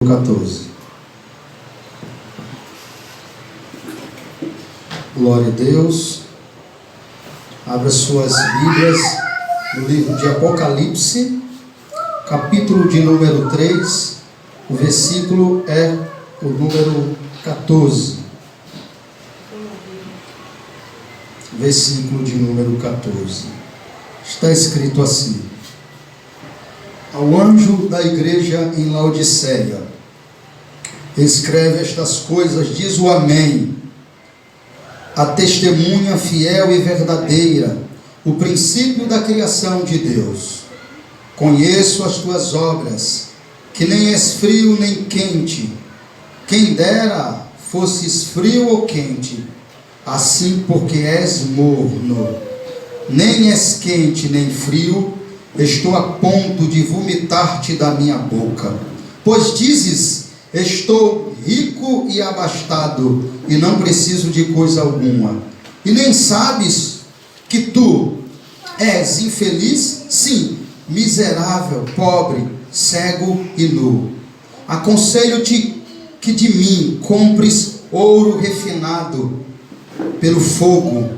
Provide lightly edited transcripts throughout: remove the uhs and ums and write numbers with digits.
14. Glória a Deus. Abra suas Bíblias no livro de Apocalipse, capítulo de número 3, o versículo é o número 14. Versículo de número 14. Está escrito assim: ao anjo da igreja em Laodiceia, escreve estas coisas, diz o Amém, a testemunha fiel e verdadeira, o princípio da criação de Deus. Conheço as tuas obras, que nem és frio nem quente. Quem dera fosses frio ou quente, assim porque és morno, nem és quente nem frio, estou a ponto de vomitar-te da minha boca. Pois dizes, estou rico e abastado, e não preciso de coisa alguma. E nem sabes que tu és infeliz? Sim, miserável, pobre, cego e nu. Aconselho-te que de mim compres ouro refinado pelo fogo,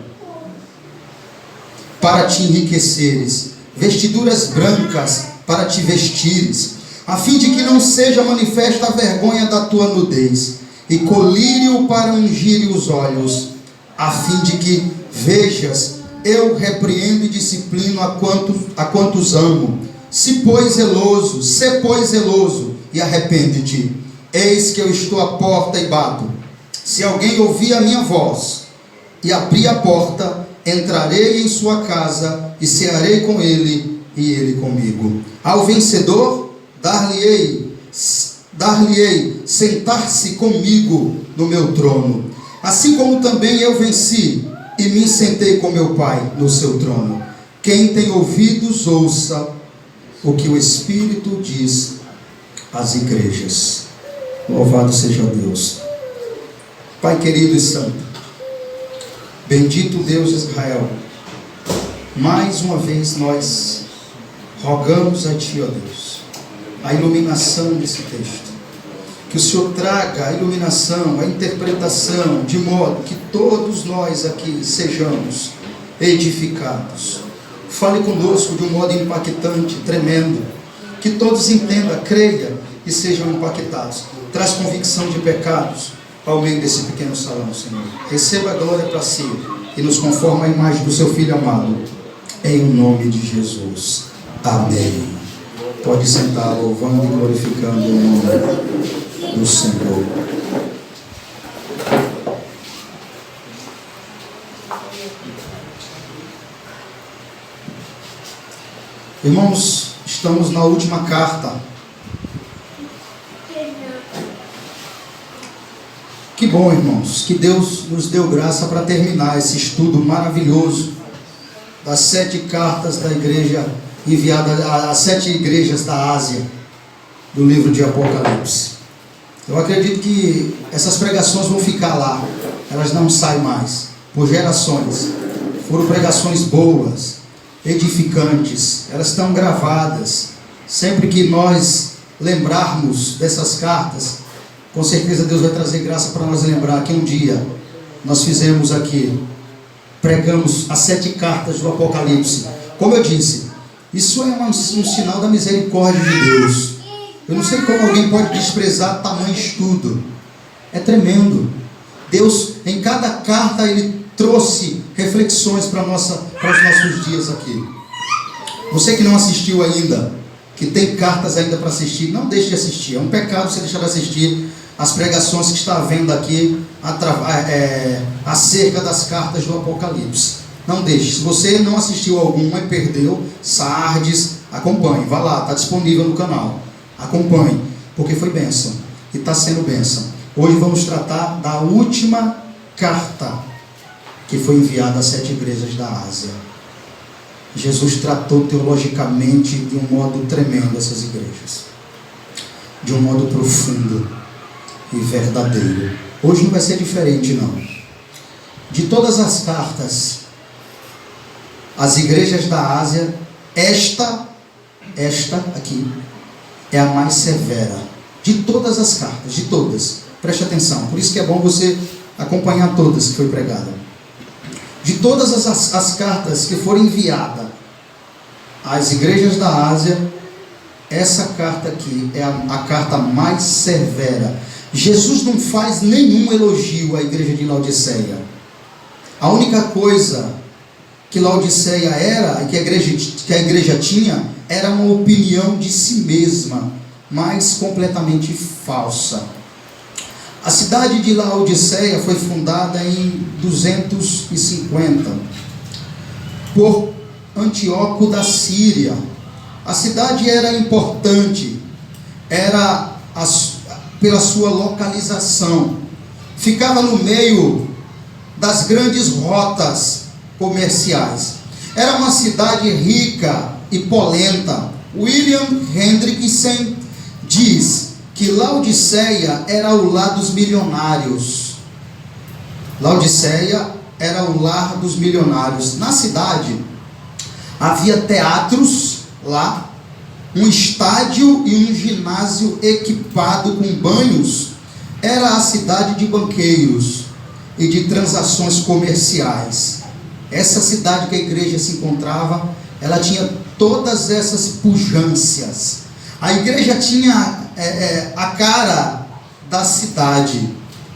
para te enriqueceres, vestiduras brancas para te vestires, a fim de que não seja manifesta a vergonha da tua nudez, e colírio para ungir os olhos, a fim de que vejas, eu repreendo e disciplino a quantos amo. Se pois zeloso e arrepende-te. Eis que eu estou à porta e bato. Se alguém ouvir a minha voz e abrir a porta, entrarei em sua casa e cearei com ele e ele comigo. Ao vencedor dar-lhe-ei sentar-se comigo no meu trono, assim como também eu venci e me sentei com meu Pai no seu trono. Quem tem ouvidos, ouça o que o Espírito diz às igrejas. Louvado seja Deus. Pai querido e santo, bendito Deus de Israel, mais uma vez nós rogamos a Ti, ó Deus, a iluminação desse texto. Que o Senhor traga a iluminação, a interpretação, de modo que todos nós aqui sejamos edificados. Fale conosco de um modo impactante, tremendo, que todos entendam, creiam e sejam impactados. Traz convicção de pecados ao meio desse pequeno salão, Senhor. Receba a glória para si e nos conforma à imagem do seu Filho amado, em nome de Jesus. Amém. Pode sentar, louvando e glorificando o nome do Senhor. Irmãos, estamos na última carta. Que bom, irmãos, que Deus nos deu graça para terminar esse estudo maravilhoso das 7 cartas da igreja enviada às 7 igrejas da Ásia, do livro de Apocalipse. Eu acredito que essas pregações vão ficar lá, elas não saem mais, por gerações. Foram pregações boas, edificantes, elas estão gravadas. Sempre que nós lembrarmos dessas cartas, com certeza Deus vai trazer graça para nós lembrar que um dia nós fizemos aqui, pregamos as 7 cartas do Apocalipse. Como eu disse, isso é um sinal da misericórdia de Deus. Eu não sei como alguém pode desprezar tamanho estudo. É tremendo. Deus, em cada carta, Ele trouxe reflexões para os nossos dias aqui. Você que não assistiu ainda, que tem cartas ainda para assistir, não deixe de assistir. É um pecado você deixar de assistir as pregações que está havendo aqui acerca das cartas do Apocalipse. Não deixe. Se você não assistiu alguma e perdeu, Sardes, acompanhe. Vá lá, está disponível no canal. Acompanhe, porque foi bênção e está sendo bênção. Hoje vamos tratar da última carta que foi enviada às 7 igrejas da Ásia. Jesus tratou teologicamente de um modo tremendo essas igrejas, de um modo profundo e verdadeiro. Hoje não vai ser diferente, não. De todas as cartas às igrejas da Ásia, esta aqui é a mais severa. De todas as cartas, de todas. Preste atenção, por isso que é bom você acompanhar todas que foi pregada. De todas as cartas que foram enviadas às igrejas da Ásia, essa carta aqui é a carta mais severa. Jesus não faz nenhum elogio à igreja de Laodiceia. A única coisa que Laodiceia era, que a igreja tinha, era uma opinião de si mesma, mas completamente falsa. A cidade de Laodiceia foi fundada em 250 por Antíoco da Síria. A cidade era importante, era pela sua localização, ficava no meio das grandes rotas comerciais. Era uma cidade rica e polenta. William Hendrickson diz que Laodiceia era o lar dos milionários. Laodiceia era o lar dos milionários. Na cidade havia teatros lá, um estádio e um ginásio equipado com banhos. Era a cidade de banqueiros e de transações comerciais. Essa cidade que a igreja se encontrava, ela tinha todas essas pujanças. A igreja tinha a cara da cidade.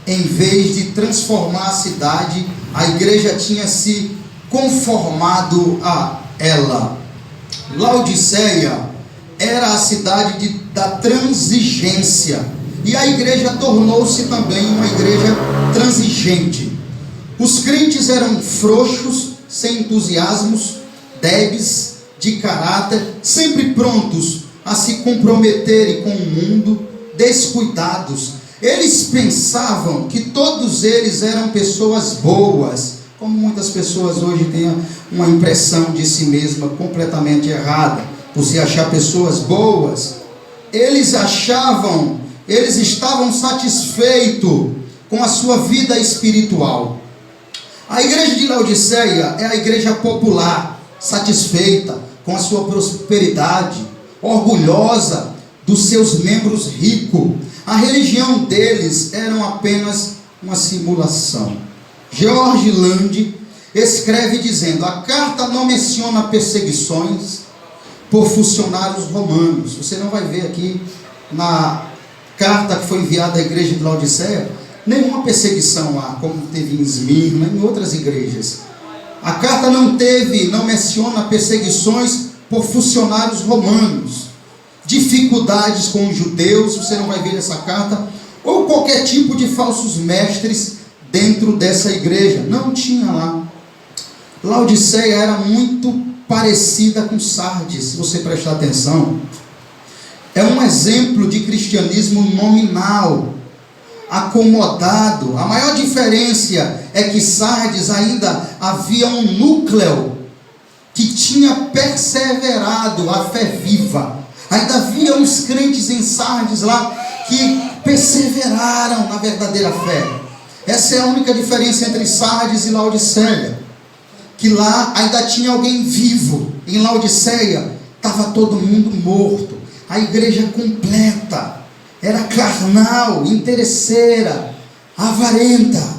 Em vez de transformar a cidade, a igreja tinha se conformado a ela. Laodiceia era a cidade da transigência, e a igreja tornou-se também uma igreja transigente. Os crentes eram frouxos, sem entusiasmos, débeis de caráter, sempre prontos a se comprometerem com o mundo, descuidados. Eles pensavam que todos eles eram pessoas boas, como muitas pessoas hoje têm uma impressão de si mesma completamente errada, por se achar pessoas boas. Eles estavam satisfeitos com a sua vida espiritual. A igreja de Laodiceia é a igreja popular, satisfeita com a sua prosperidade, orgulhosa dos seus membros ricos. A religião deles era apenas uma simulação. George Land escreve dizendo: a carta não menciona perseguições por funcionários romanos. Você não vai ver aqui na carta que foi enviada à igreja de Laodiceia nenhuma perseguição lá, como teve em Esmirna e em outras igrejas. A carta não menciona perseguições por funcionários romanos, dificuldades com os judeus, você não vai ver essa carta, ou qualquer tipo de falsos mestres dentro dessa igreja. Não tinha lá. Laodiceia era muito parecida com Sardes, se você prestar atenção. É um exemplo de cristianismo nominal, acomodado. A maior diferença é que Sardes ainda havia um núcleo que tinha perseverado a fé viva. Ainda havia uns crentes em Sardes lá que perseveraram na verdadeira fé. Essa é a única diferença entre Sardes e Laodiceia, que lá ainda tinha alguém vivo. Em Laodiceia estava todo mundo morto. A igreja completa era carnal, interesseira, avarenta.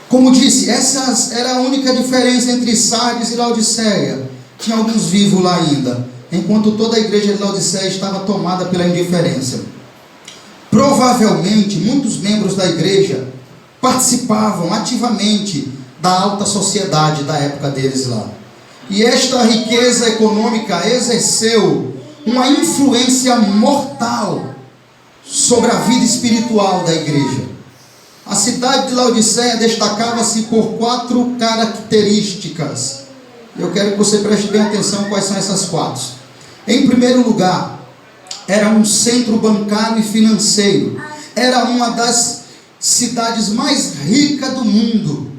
Como disse, essa era a única diferença entre Sardes e Laodiceia. Tinha alguns vivos lá ainda, enquanto toda a igreja de Laodiceia estava tomada pela indiferença. Provavelmente, muitos membros da igreja participavam ativamente da alta sociedade da época deles lá. E esta riqueza econômica exerceu uma influência mortal sobre a vida espiritual da igreja. A cidade de Laodiceia destacava-se por 4 características. Eu quero que você preste bem atenção quais são essas 4. Em primeiro lugar, era um centro bancário e financeiro. Era uma das cidades mais ricas do mundo,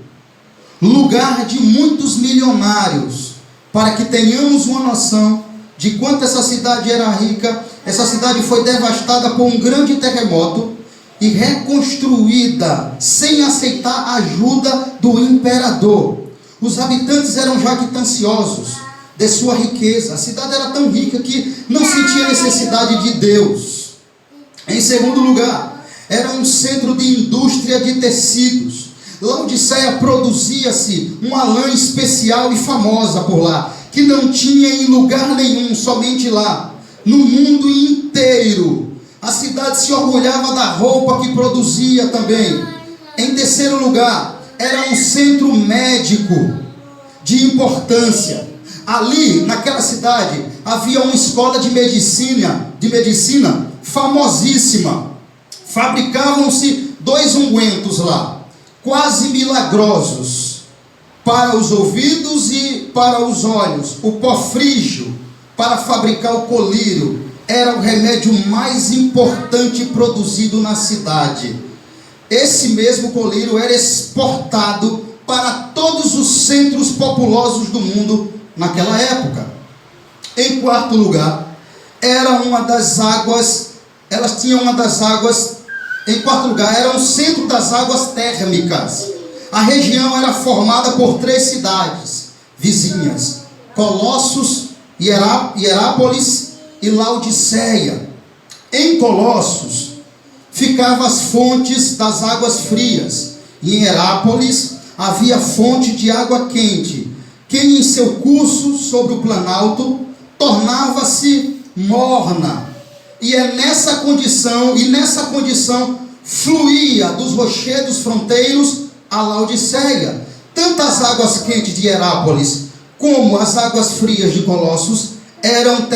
lugar de muitos milionários. Para que tenhamos uma noção de quanto essa cidade era rica, essa cidade foi devastada por um grande terremoto e reconstruída sem aceitar a ajuda do imperador. Os habitantes eram jactanciosos de sua riqueza. A cidade era tão rica que não sentia necessidade de Deus. segundo lugar, era um centro de indústria de tecidos. Laodiceia produzia-se uma lã especial e famosa por lá, que não tinha em lugar nenhum, somente lá, no mundo inteiro. A cidade se orgulhava da roupa que produzia também. Em terceiro lugar, era um centro médico de importância. Ali, naquela cidade, havia uma escola de medicina famosíssima. Fabricavam-se 2 ungüentos lá, quase milagrosos, para os ouvidos e para os olhos. O pó frígio, para fabricar o colírio, era o remédio mais importante produzido na cidade. Esse mesmo colírio era exportado para todos os centros populosos do mundo naquela época. Em quarto lugar, era um centro das águas térmicas. A região era formada por 3 cidades vizinhas: Colossos, Hierápolis e Laodiceia. Em Colossos ficavam as fontes das águas frias. Em Hierápolis havia fonte de água quente, que em seu curso sobre o planalto tornava-se morna. E nessa condição fluía dos rochedos fronteiros a Laodiceia. Tanto as águas quentes de Hierápolis como as águas frias de Colossos eram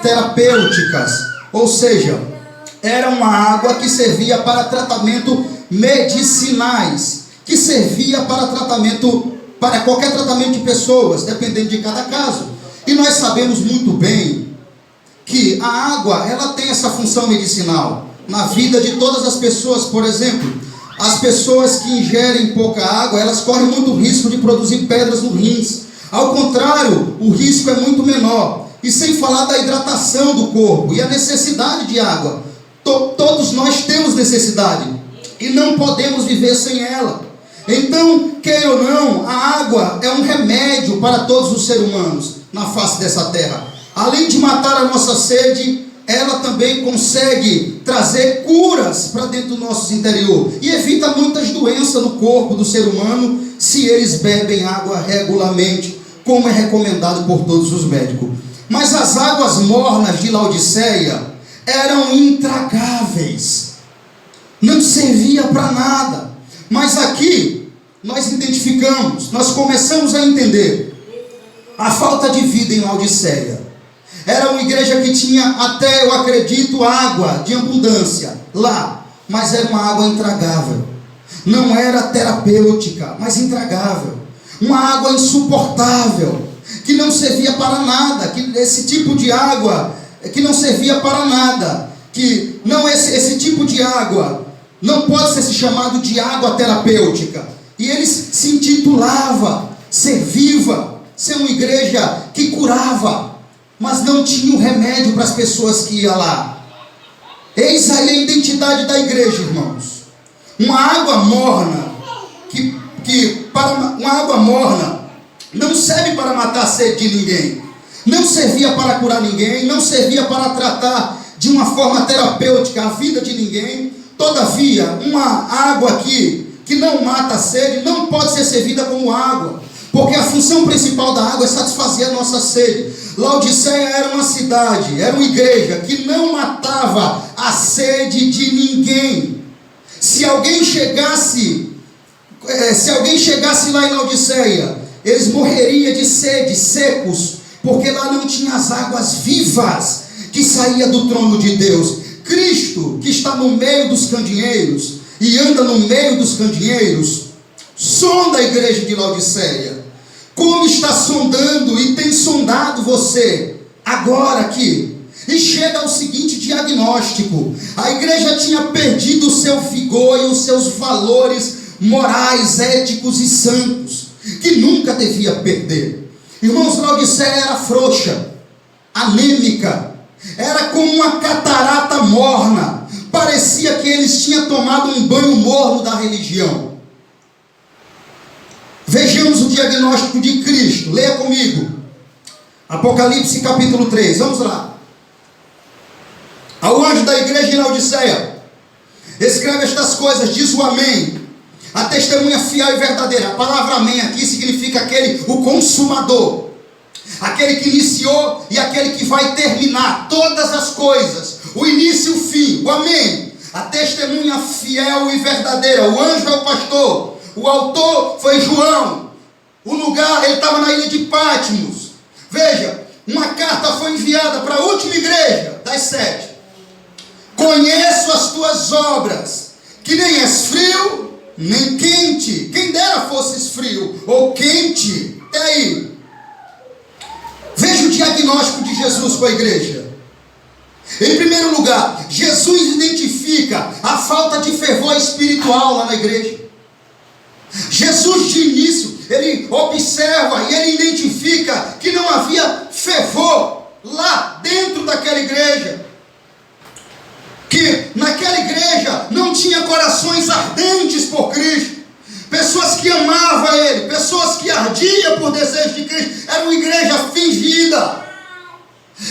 terapêuticas, ou seja, era uma água que servia para tratamento medicinais, que servia para qualquer tratamento de pessoas, dependendo de cada caso. E nós sabemos muito bem que a água, ela tem essa função medicinal na vida de todas as pessoas. Por exemplo, as pessoas que ingerem pouca água, elas correm muito risco de produzir pedras no rins. Ao contrário, o risco é muito menor. E sem falar da hidratação do corpo e a necessidade de água. Todos nós temos necessidade e não podemos viver sem ela. Então, queira ou não, a água é um remédio para todos os seres humanos na face dessa terra. Além de matar a nossa sede, ela também consegue trazer curas para dentro do nosso interior e evita muitas doenças no corpo do ser humano se eles bebem água regularmente, como é recomendado por todos os médicos. Mas as águas mornas de Laodiceia eram intragáveis, não servia para nada. Mas aqui nós identificamos, nós começamos a entender a falta de vida em Laodiceia. Era uma igreja que tinha até, eu acredito, água de abundância lá, mas era uma água intragável. Não era terapêutica, mas intragável. Uma água insuportável, que não servia para nada, que esse tipo de água que não servia para nada, que não esse tipo de água não pode ser chamado de água terapêutica. E eles se intitulava ser viva, ser uma igreja que curava, mas não tinha um remédio para as pessoas que iam lá. Eis aí a identidade da igreja, irmãos. Uma água morna, uma água morna não serve para matar a sede de ninguém, não servia para curar ninguém, não servia para tratar de uma forma terapêutica a vida de ninguém. Todavia, uma água que não mata a sede não pode ser servida como água, porque a função principal da água é satisfazer a nossa sede. Laodiceia era uma cidade, era uma igreja que não matava a sede de ninguém. Se alguém chegasse lá em Laodiceia, eles morreriam de sede, secos, porque lá não tinha as águas vivas que saía do trono de Deus. Cristo, que está no meio dos candeeiros e anda no meio dos candeeiros, sonda a igreja de Laodiceia, como está sondando e tem sondado você agora aqui, e chega ao seguinte diagnóstico: a igreja tinha perdido o seu vigor e os seus valores morais, éticos e santos, que nunca devia perder. Irmãos, Laodiceia era frouxa, anêmica, era como uma catarata morna. Parecia que eles tinham tomado um banho morno da religião. Vejamos o diagnóstico de Cristo. Leia comigo Apocalipse capítulo 3, vamos lá. Ao anjo anjo da igreja em Laodiceia: escreve estas coisas, diz o Amém, a testemunha fiel e verdadeira. A palavra Amém aqui significa o consumador, aquele que iniciou e aquele que vai terminar todas as coisas, o início e o fim, o Amém, a testemunha fiel e verdadeira. O anjo é o pastor, o autor foi João, o lugar, ele estava na ilha de Patmos. Veja, uma carta foi enviada para a última igreja das 7. Conheço as tuas obras, que nem és frio nem quente. Quem dera fosses frio ou quente. Até aí. Veja o diagnóstico de Jesus com a igreja. Em primeiro lugar, Jesus identifica a falta de fervor espiritual lá na igreja. Jesus, de início, ele observa e ele identifica que não havia fervor lá dentro daquela igreja. Que naquela igreja não tinha corações ardentes por Cristo. Pessoas que amavam Ele, pessoas que ardiam por desejo de Cristo. Era uma igreja fingida.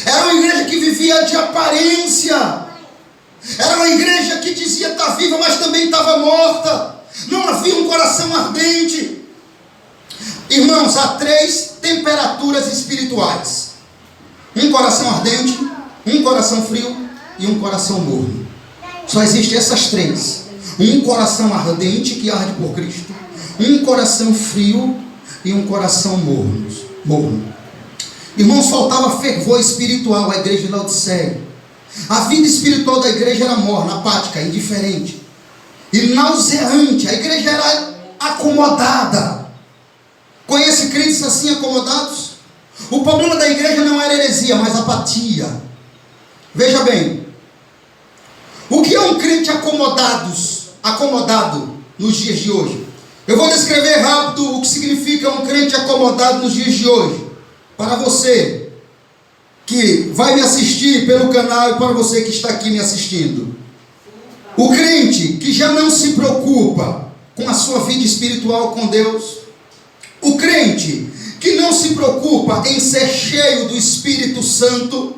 Era uma igreja que vivia de aparência. Era uma igreja que dizia estar viva, mas também estava morta. Não havia um coração ardente. Irmãos, há 3 temperaturas espirituais: um coração ardente, um coração frio e um coração morno. Só existem essas 3. Um coração ardente que arde por Cristo, um coração frio e um coração morno. Irmãos, faltava fervor espiritual à igreja de Laodiceia. A vida espiritual da igreja era morna, apática, indiferente e nauseante. A igreja era acomodada. Conhece crentes assim acomodados? O problema da igreja não era heresia, mas apatia. Veja bem, o que é um crente acomodado nos dias de hoje? Eu vou descrever rápido o que significa um crente acomodado nos dias de hoje, para você que vai me assistir pelo canal e para você que está aqui me assistindo. O crente que já não se preocupa com a sua vida espiritual com Deus, o crente que não se preocupa em ser cheio do Espírito Santo,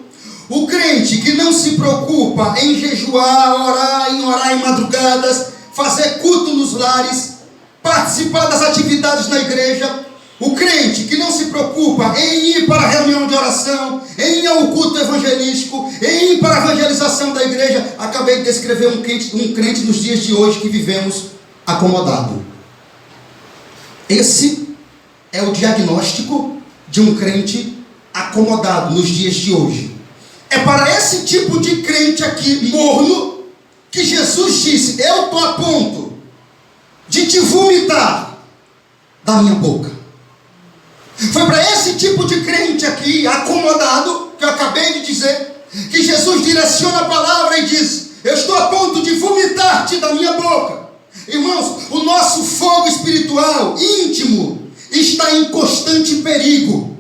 o crente que não se preocupa em jejuar, orar em madrugadas, fazer culto nos lares, participar das atividades na igreja, o crente que não se preocupa em ir para a reunião de oração, em ir ao culto evangelístico, em ir para a evangelização da igreja. Acabei de descrever um crente nos dias de hoje que vivemos acomodado. Esse é o diagnóstico de um crente acomodado nos dias de hoje. É para esse tipo de crente aqui, morno, que Jesus disse: eu estou a ponto de te vomitar da minha boca. Foi para esse tipo de crente aqui, acomodado, que eu acabei de dizer, que Jesus direciona a palavra e diz: eu estou a ponto de vomitar-te da minha boca. Irmãos, o nosso fogo espiritual, íntimo, está em constante perigo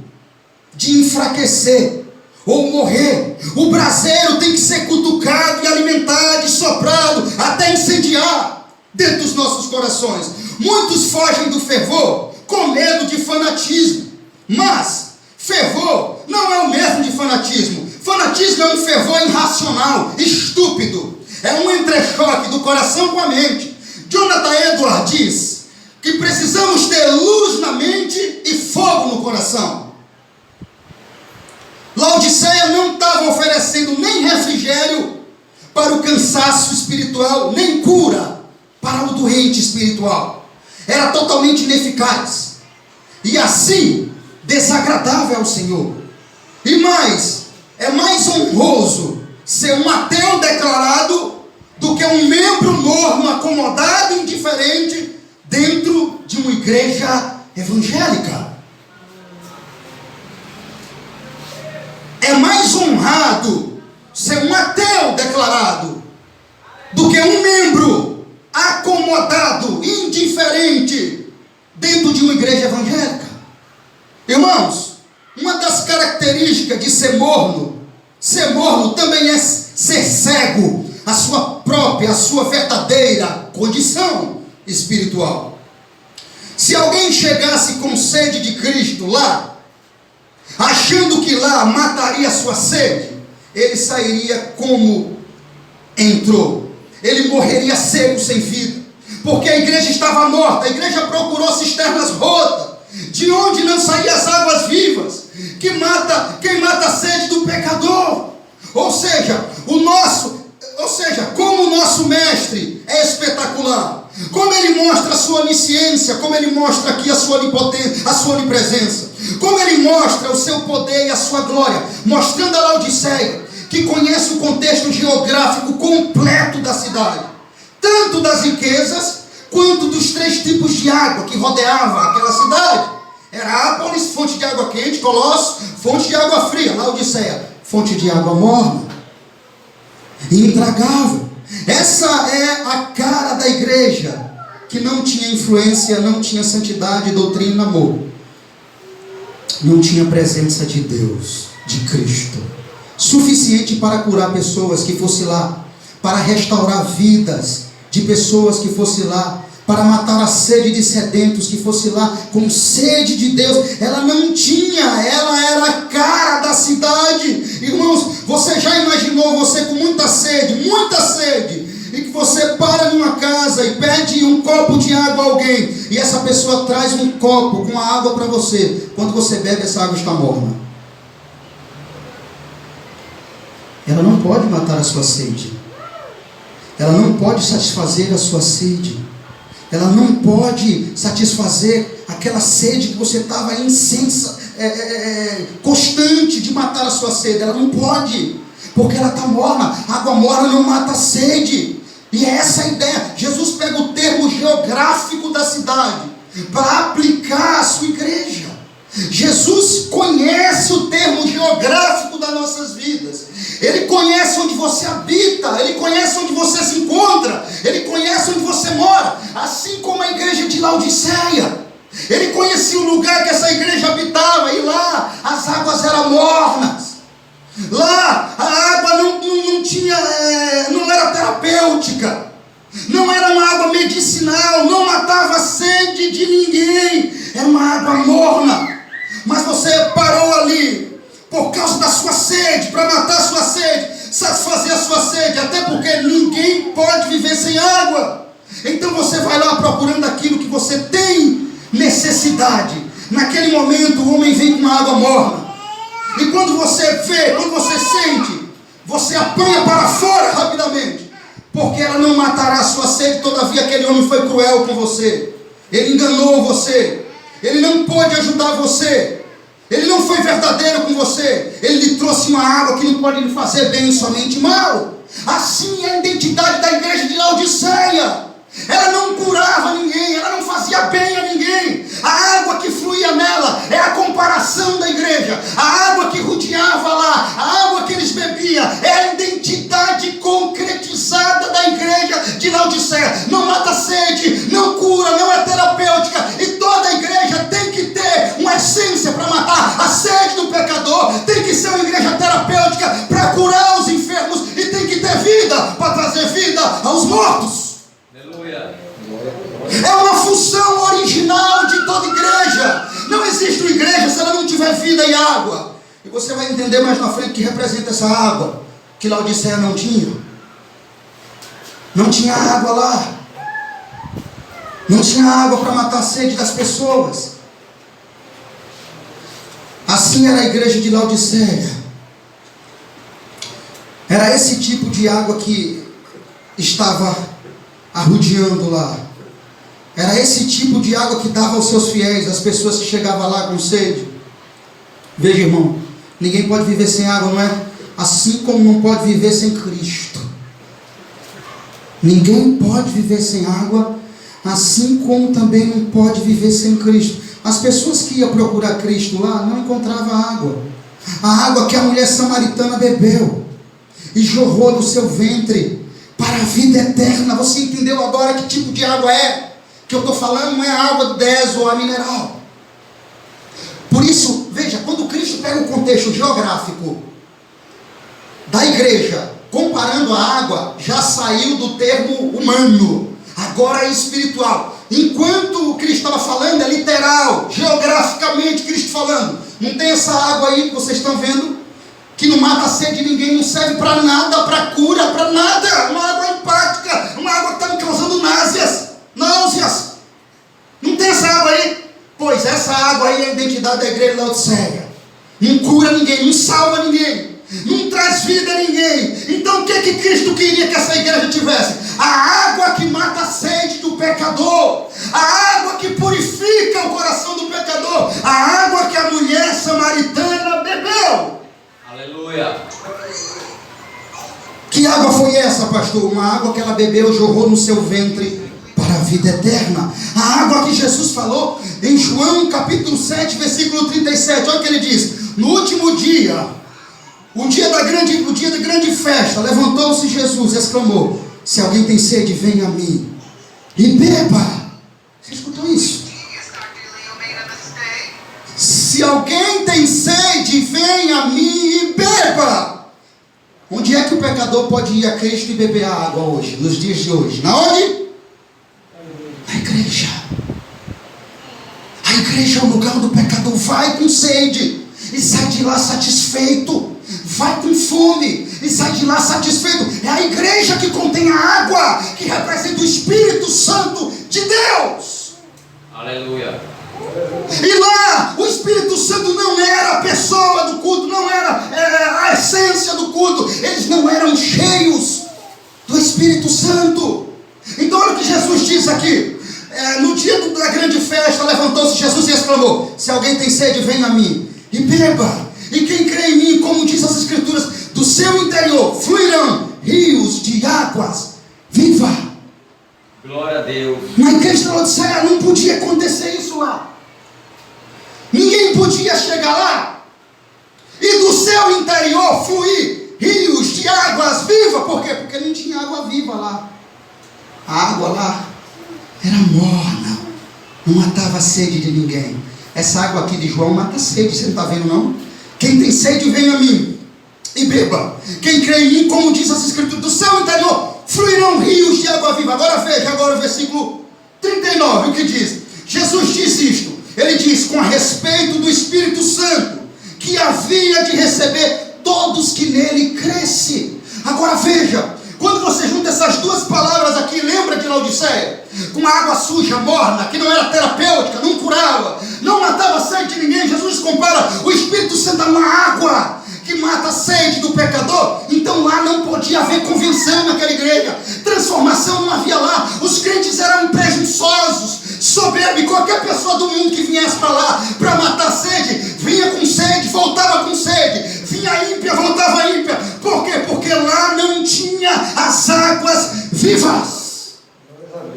de enfraquecer ou morrer. O braseiro tem que ser cutucado e alimentado e soprado até incendiar dentro dos nossos corações. Muitos fogem do fervor com medo de fanatismo, mas fervor não é o mesmo de fanatismo. Fanatismo é um fervor irracional, estúpido, é um entrechoque do coração com a mente. Jonathan Edwards diz que precisamos ter luz na mente e fogo no coração. Laodiceia não estava oferecendo nem refrigério para o cansaço espiritual, nem cura para o doente espiritual. Era totalmente ineficaz e assim desagradável ao Senhor. E mais, é mais honroso ser um ateu declarado do que um membro morno, acomodado e indiferente dentro de uma igreja evangélica. É mais honrado ser um ateu declarado do que um membro acomodado, indiferente dentro de uma igreja evangélica. Irmãos, uma das características de ser morno também é ser cego à sua própria, à sua verdadeira condição espiritual. Se alguém chegasse com sede de Cristo lá, achando que lá mataria a sua sede, ele sairia como entrou, ele morreria seco, sem vida, porque a igreja estava morta. A igreja procurou cisternas rotas, de onde não saíam as águas vivas, quem mata a sede do pecador. Ou seja, como o nosso mestre é espetacular, como ele mostra a sua onisciência, como ele mostra aqui a sua onipotência, a sua onipresença, como ele mostra o seu poder e a sua glória, mostrando a Laodiceia, que conhece o contexto geográfico completo da cidade, tanto das riquezas, quanto dos 3 tipos de água que rodeavam aquela cidade. Herápolis, fonte de água quente; Colossos, fonte de água fria; Laodiceia, fonte de água morna, intragável. Essa é a cara da igreja, que não tinha influência, não tinha santidade, doutrina, amor. Não tinha presença de Deus, de Cristo, suficiente para curar pessoas, que fosse lá para restaurar vidas de pessoas, que fosse lá para matar a sede de sedentos, que fosse lá com sede de Deus. Ela não tinha, ela era a cara da cidade. Irmãos, você já imaginou você com muita sede, e que você para numa casa e pede um copo de água a alguém, e essa pessoa traz um copo com a água para você. Quando você bebe, essa água está morna. Ela não pode matar a sua sede, ela não pode satisfazer a sua sede, ela não pode satisfazer aquela sede que você estava constante de matar a sua sede. Ela não pode, porque ela está morna. Água morna não mata a sede. E é essa a ideia. Jesus pega o termo geográfico da cidade para aplicar à sua igreja. Jesus conhece o termo geográfico das nossas vidas. Ele conhece onde você habita, ele conhece onde você se encontra, ele conhece onde você mora. Assim como a igreja de Laodiceia, ele conhecia o lugar que essa igreja habitava, e lá as águas eram mornas. Lá a água não era terapêutica, não era uma água medicinal, não matava a sede de ninguém, era uma água morna. Mas você parou ali por causa da sua sede, para matar a sua sede, satisfazer a sua sede, até porque ninguém pode viver sem água. Então você vai lá procurando aquilo que você tem necessidade. Naquele momento o homem vem com uma água morna, e quando você vê, quando você sente, você apanha para fora rapidamente, porque ela não matará a sua sede. Todavia aquele homem foi cruel com você, ele enganou você, ele não pôde ajudar você, ele não foi verdadeiro com você, ele lhe trouxe uma água que não pode lhe fazer bem, somente mal. Assim é a identidade da igreja de Laodiceia. Ela não curava ninguém, ela não fazia bem a ninguém. A água que fluía nela é a comparação da igreja. A água que rodeava lá, a água que eles bebiam, é a identidade concretizada da igreja de Laodiceia. Não mata sede, não cura, não é terapêutica. E toda a igreja tem que ter uma essência para matar a sede do pecador. Tem que ser uma igreja terapêutica para curar os enfermos, e tem que ter vida para trazer vida aos mortos. É uma função original de toda igreja. Não existe uma igreja se ela não tiver vida e água. E você vai entender mais na frente que representa essa água que Laodiceia não tinha. Não tinha água lá. Não tinha água para matar a sede das pessoas. Assim era a igreja de Laodiceia. Era esse tipo de água que estava arrodeando lá. Era esse tipo de água que dava aos seus fiéis, as pessoas que chegavam lá com sede. Veja, irmão, ninguém pode viver sem água, não é? Assim como não pode viver sem Cristo. Ninguém pode viver sem água, assim como também não pode viver sem Cristo. As pessoas que iam procurar Cristo lá não encontravam água. A água que a mulher samaritana bebeu e jorrou do seu ventre para a vida eterna. Você entendeu agora que tipo de água é? Que eu estou falando não é a água do Deso ou a mineral. Por isso, veja, quando Cristo pega o contexto geográfico da igreja, comparando a água, já saiu do termo humano, agora é espiritual. Enquanto Cristo estava falando, é literal, geograficamente Cristo falando. Não tem essa água aí que vocês estão vendo? que não mata a sede de ninguém, não serve para nada, para cura, para nada. Uma água empática, uma água que está me causando náuseas. Não tem essa água aí? Pois essa água aí é a identidade da igreja de Laodiceia. Não cura ninguém, não salva ninguém, não traz vida a ninguém. Então o que Cristo queria que essa igreja tivesse? A água que mata a sede do pecador, a água que purifica o coração do pecador, a água que a mulher samaritana bebeu. Aleluia. Que água foi essa, pastor? Uma água que ela bebeu, jorrou no seu ventre para a vida eterna. A água que Jesus falou em João capítulo 7, versículo 37. Olha o que ele diz: no último dia, o dia da grande festa, levantou-se Jesus e exclamou: se alguém tem sede, venha a mim e beba. Você escutou isso? Se alguém tem sede, venha a mim e beba. Onde é que o pecador pode ir a Cristo e beber a água hoje, nos dias de hoje? Na onde? Na igreja. A igreja é o lugar onde o pecador vai com sede e sai de lá satisfeito. Vai com fome e sai de lá satisfeito. É a igreja que contém a água, que representa o Espírito Santo de Deus. Aleluia. E lá o Espírito Santo não era a pessoa do culto, não era a essência do culto. Eles não eram cheios do Espírito Santo. Então olha o que Jesus diz aqui. No dia da grande festa, levantou-se Jesus e exclamou: se alguém tem sede, venha a mim e beba. E quem crê em mim, como diz as Escrituras, do seu interior fluirão rios de águas viva. Glória a Deus. Na igreja de Laodiceia não podia acontecer isso lá. Ninguém podia chegar lá e do seu interior fluir rios de águas vivas. Por quê? Porque não tinha água viva lá. A água lá era morna, não matava a sede de ninguém. Essa água aqui de João mata a sede, você não está vendo não? Quem tem sede, vem a mim e beba. Quem crê em mim, como diz as Escrituras, do seu interior fluirão rios de água viva. Agora veja, agora o versículo 39, o que diz? Jesus disse isto. Ele diz, com a respeito do Espírito Santo, que havia de receber todos que nele crescem. Agora veja, quando você junta essas duas palavras aqui, lembra de Laodiceia? Com uma água suja, morna, que não era terapêutica, não curava, não matava a sede de ninguém. Jesus compara o Espírito Santo a uma água que mata a sede do pecador. Então lá não podia haver convenção naquela igreja, transformação não havia lá. Os crentes eram presunçosos, soberbos. Qualquer pessoa do mundo que viesse para lá para matar a sede, vinha com sede, voltava com sede, vinha ímpia, voltava ímpia. Por quê? Porque lá não tinha as águas vivas.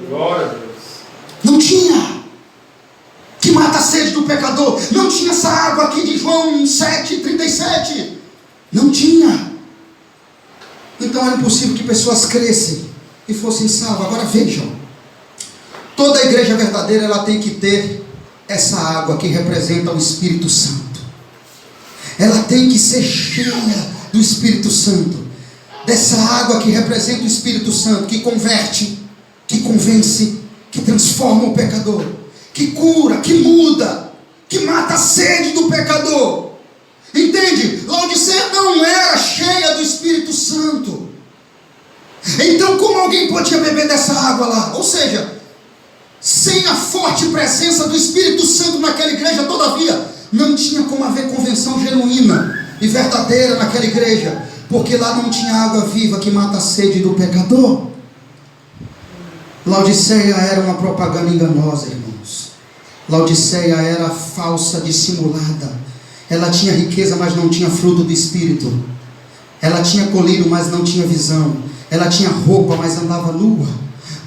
Glória a Deus. Não tinha, que mata a sede do pecador. Não tinha essa água aqui de João 7,37. Não tinha. Então era impossível que pessoas crescem e fossem salvas. Agora vejam, toda a igreja verdadeira, ela tem que ter essa água que representa o Espírito Santo. Ela tem que ser cheia do Espírito Santo, dessa água que representa o Espírito Santo, que converte, que convence, que transforma o pecador, que cura, que muda, que mata a sede do pecador. Entende? Laodiceia não era cheia do Espírito Santo. Então como alguém podia beber dessa água lá? Ou seja, sem a forte presença do Espírito Santo naquela igreja, todavia, não tinha como haver convenção genuína e verdadeira naquela igreja, porque lá não tinha água viva que mata a sede do pecador. Laodiceia era uma propaganda enganosa, irmãos. Laodiceia era falsa, dissimulada. Ela tinha riqueza, mas não tinha fruto do Espírito. Ela tinha colírio, mas não tinha visão. Ela tinha roupa, mas andava nua,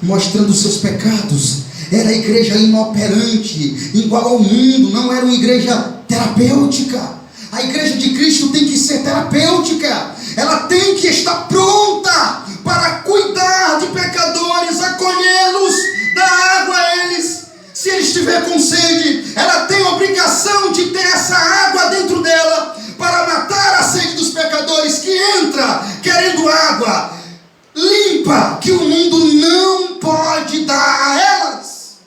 mostrando seus pecados. Era a igreja inoperante, igual ao mundo. Não era uma igreja terapêutica. A igreja de Cristo tem que ser terapêutica. Ela tem que estar pronta para cuidar de pecadores, acolhê-los, dar água a eles. Se ele estiver com sede, ela tem a obrigação de ter essa água dentro dela para matar a sede dos pecadores que entra querendo água limpa, que o mundo não pode dar a elas.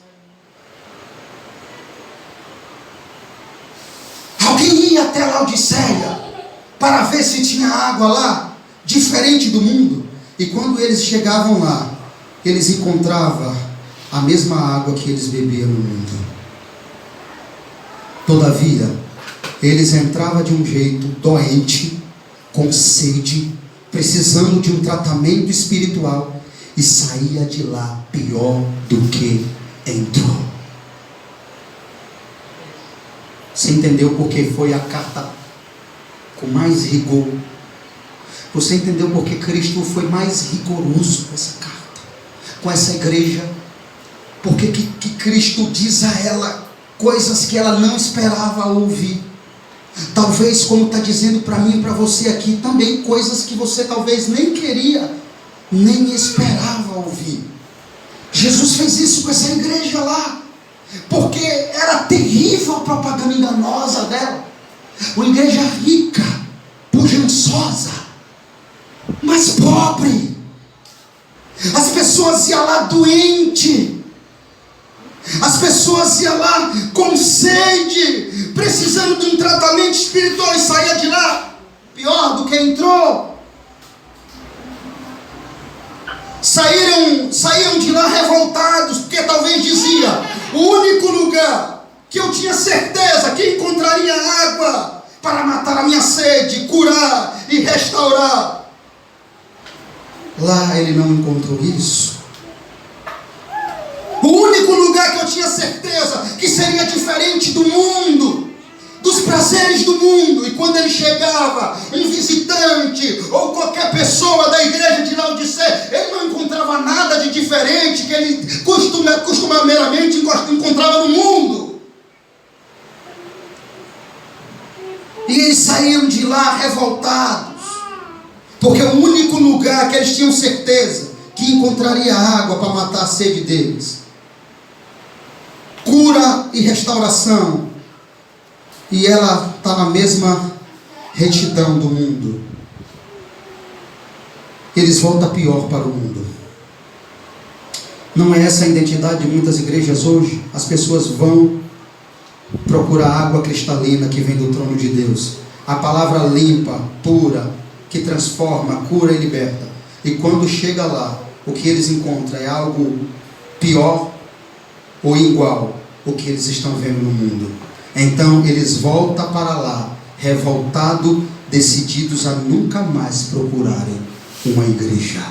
Alguém ia até Laodiceia para ver se tinha água lá, diferente do mundo. E quando eles chegavam lá, eles encontravam a mesma água que eles bebiam no mundo. Todavia, eles entravam de um jeito doente, com sede, precisando de um tratamento espiritual, e saía de lá pior do que entrou. Você entendeu porque foi a carta com mais rigor? Você entendeu porque Cristo foi mais rigoroso com essa carta, com essa igreja? Porque que Cristo diz a ela coisas que ela não esperava ouvir. Talvez, como está dizendo para mim e para você aqui, também coisas que você talvez nem queria, nem esperava ouvir. Jesus fez isso com essa igreja lá, porque era terrível a propaganda enganosa dela. Uma igreja rica, pujançosa, mas pobre. As pessoas iam lá doentes. As pessoas iam lá com sede, precisando de um tratamento espiritual, e saía de lá pior do que entrou. Saíram de lá revoltados, porque talvez dizia: o único lugar que eu tinha certeza que encontraria água para matar a minha sede, curar e restaurar, lá ele não encontrou isso. O único lugar que eu tinha certeza que seria diferente do mundo, dos prazeres do mundo, e quando ele chegava, um visitante ou qualquer pessoa da igreja de Laodiceia, ele não encontrava nada de diferente que ele costumeiramente encontrava no mundo. E eles saíram de lá revoltados, porque o único lugar que eles tinham certeza que encontraria água para matar a sede deles, cura e restauração, e ela está na mesma retidão do mundo. Eles voltam pior para o mundo. Não é essa a identidade de muitas igrejas hoje? As pessoas vão procurar água cristalina que vem do trono de Deus, a palavra limpa, pura, que transforma, cura e liberta. E quando chega lá, o que eles encontram é algo pior ou igual o que eles estão vendo no mundo. Então eles voltam para lá, revoltados, decididos a nunca mais procurarem uma igreja.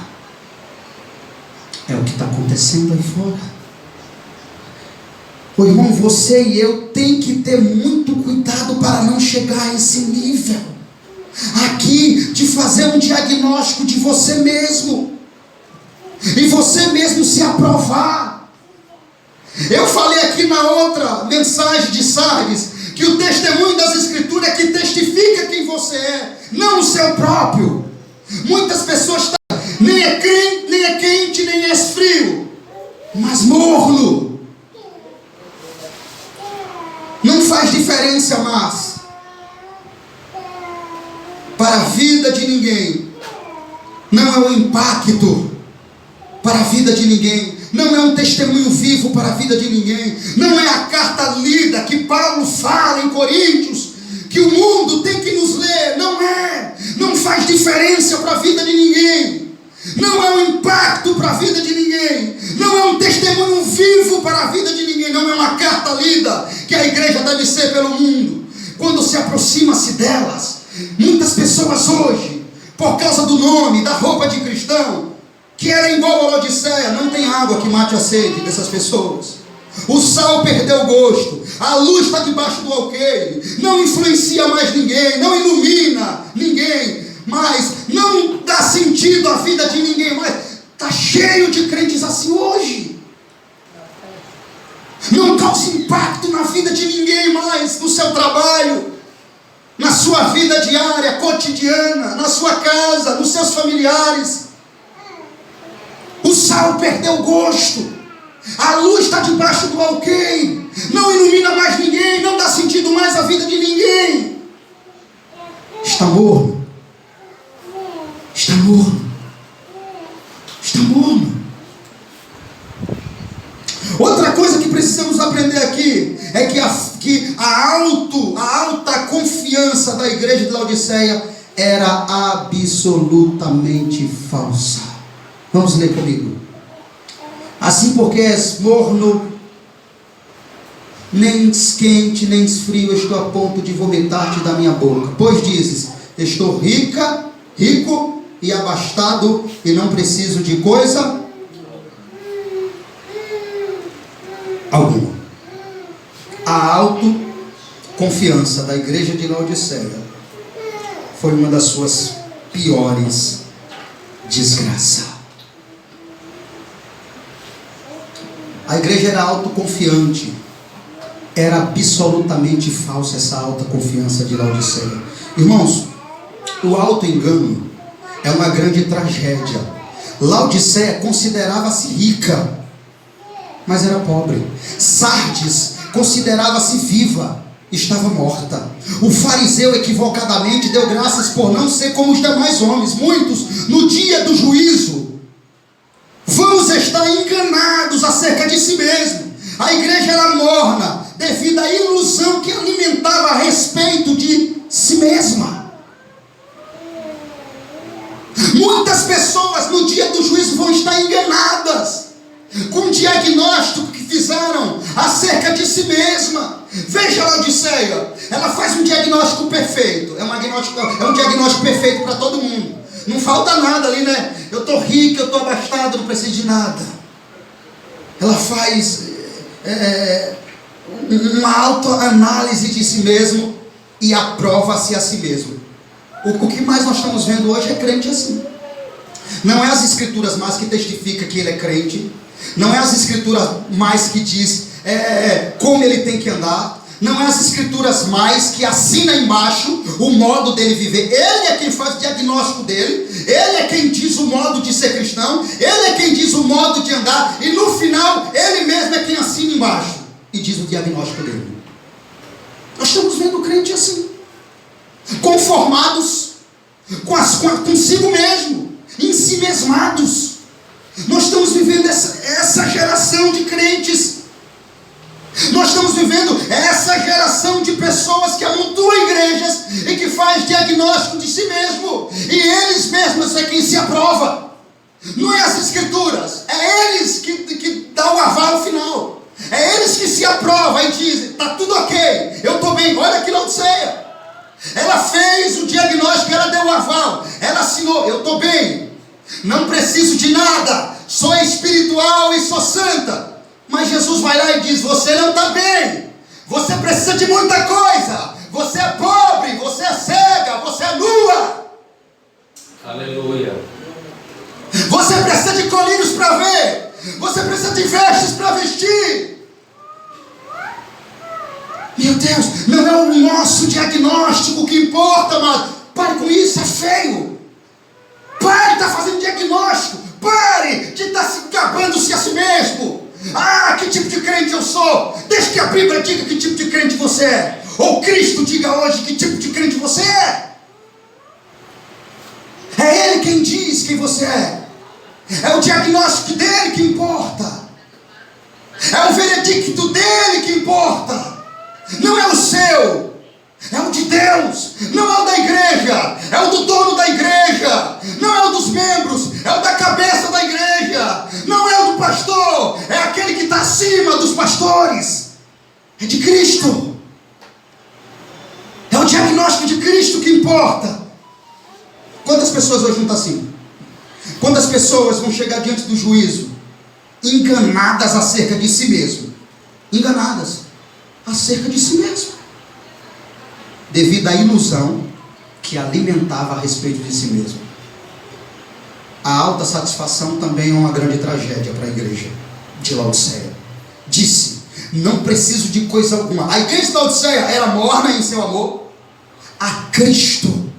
É o que está acontecendo aí fora. Ô irmão, você e eu tem que ter muito cuidado para não chegar a esse nível aqui, de fazer um diagnóstico de você mesmo, e você mesmo se aprovar. Eu falei aqui na outra mensagem de Sardes que o testemunho das Escrituras é que testifica quem você é, não o seu próprio. Muitas pessoas nem é quente, nem é frio, mas morno. Não faz diferença mais para a vida de ninguém. Não é um impacto para a vida de ninguém. Não é um testemunho vivo para a vida de ninguém. Não é a carta lida que Paulo fala em Coríntios, que o mundo tem que nos ler. Não é. Não faz diferença para a vida de ninguém. Não é um impacto para a vida de ninguém. Não é um testemunho vivo para a vida de ninguém. Não é uma carta lida que a igreja deve ser pelo mundo. Quando se aproxima-se delas, muitas pessoas hoje, por causa do nome, da roupa de cristão, que era igual a Laodiceia, não tem água que mate a sede dessas pessoas. O sal perdeu o gosto, a luz está debaixo do alqueire, não influencia mais ninguém, não ilumina ninguém, mas não dá sentido à vida de ninguém mais. Está cheio de crentes assim hoje. Não causa impacto na vida de ninguém mais, no seu trabalho, na sua vida diária, cotidiana, na sua casa, nos seus familiares. O sal perdeu o gosto, a luz está debaixo do alqueire, não ilumina mais ninguém, não dá sentido mais à vida de ninguém. Está morno. Está morno. Está morno. Outra coisa que precisamos aprender aqui é que a alta confiança da igreja de Laodiceia era absolutamente falsa. Vamos ler comigo. Assim, porque és morno, nem quente, nem frio, estou a ponto de vomitar-te da minha boca. Pois dizes, estou rico e abastado, e não preciso de coisa alguma. A autoconfiança da igreja de Laodiceia foi uma das suas piores desgraças. A igreja era autoconfiante. Era absolutamente falsa essa autoconfiança de Laodiceia. Irmãos, o auto-engano é uma grande tragédia. Laodiceia considerava-se rica, mas era pobre. Sardes considerava-se viva, estava morta. O fariseu equivocadamente deu graças por não ser como os demais homens. Muitos, no dia do juízo, vamos estar enganados acerca de si mesmo. A igreja era morna devido à ilusão que alimentava a respeito de si mesma. Muitas pessoas no dia do juízo vão estar enganadas com o diagnóstico que fizeram acerca de si mesma. Veja a Laodiceia, ela faz um diagnóstico perfeito. É um diagnóstico perfeito para todo mundo. Não falta nada ali, né? Eu estou rico, eu estou abastado, não preciso de nada. Ela faz uma autoanálise de si mesmo e aprova-se a si mesmo. O que mais nós estamos vendo hoje é crente assim. Não é as escrituras mais que testifica que ele é crente. Não é as escrituras mais que diz como ele tem que andar. Não é as escrituras mais que assina embaixo o modo dele viver. Ele é quem faz o diagnóstico dele. Ele é quem diz o modo de ser cristão. Ele é quem diz o modo de andar. E no final, ele mesmo é quem assina embaixo e diz o diagnóstico dele. Nós estamos vendo o crente assim, conformados consigo mesmo, ensimesmados. Nós estamos vivendo essa geração de crentes. Nós estamos vivendo essa geração de pessoas que amontoam igrejas e que faz diagnóstico de si mesmo, e eles mesmos é quem se aprova. Não é as escrituras, é eles que dão o aval final. É eles que se aprovam e dizem, está tudo ok, eu estou bem. Olha que Laodiceia, ela fez o diagnóstico, ela deu o aval, ela assinou, eu estou bem, não preciso de nada, sou espiritual e sou santa. Mas Jesus vai lá e diz, você não está bem, você precisa de muita coisa, você é pobre, você é cega, você é nua. Aleluia. Você precisa de colírios para ver, você precisa de vestes para vestir. Meu Deus, não é o nosso diagnóstico que importa, mas pare com isso, é feio. Pare de estar fazendo diagnóstico, pare de estar se gabando-se a si mesmo. Ah, que tipo de crente eu sou? Deixa que a Bíblia diga que tipo de crente você é, ou Cristo diga hoje que tipo de crente você é. É Ele quem diz quem você é. É o diagnóstico dele que importa. É o veredicto dele que importa. Não é o seu, é o de Deus. Não é o da igreja, é o do dono da igreja. Não é o dos membros, é o da cabeça da igreja. Não é o do pastor, é aquele que está acima dos pastores. É de Cristo. É o diagnóstico de Cristo que importa. Quantas pessoas hoje não estão assim? Quantas pessoas vão chegar diante do juízo enganadas acerca de si mesmo? Enganadas acerca de si mesmo, devido à ilusão que alimentava a respeito de si mesmo. A alta satisfação também é uma grande tragédia para a igreja de Laodiceia. Disse, não preciso de coisa alguma. A igreja de Laodiceia era morna em seu amor a Cristo,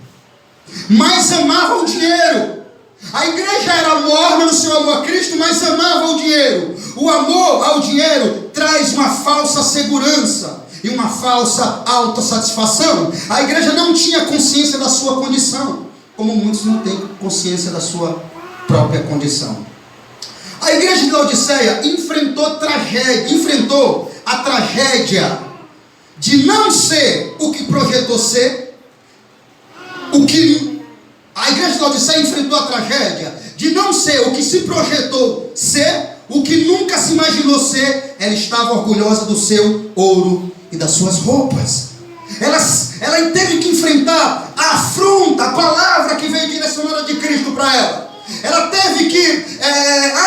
mas amava o dinheiro. A igreja era morna no seu amor a Cristo, mas amava o dinheiro. O amor ao dinheiro traz uma falsa segurança e uma falsa autossatisfação. A igreja não tinha consciência da sua condição, como muitos não têm consciência da sua própria condição. A igreja de Laodiceia enfrentou a tragédia de não ser o que projetou ser, A igreja de Laodiceia enfrentou a tragédia de não ser o que se projetou ser, o que nunca se imaginou ser. Ela estava orgulhosa do seu ouro e das suas roupas. Ela teve que enfrentar a afronta, a palavra que veio direcionada de Cristo para ela. Ela teve que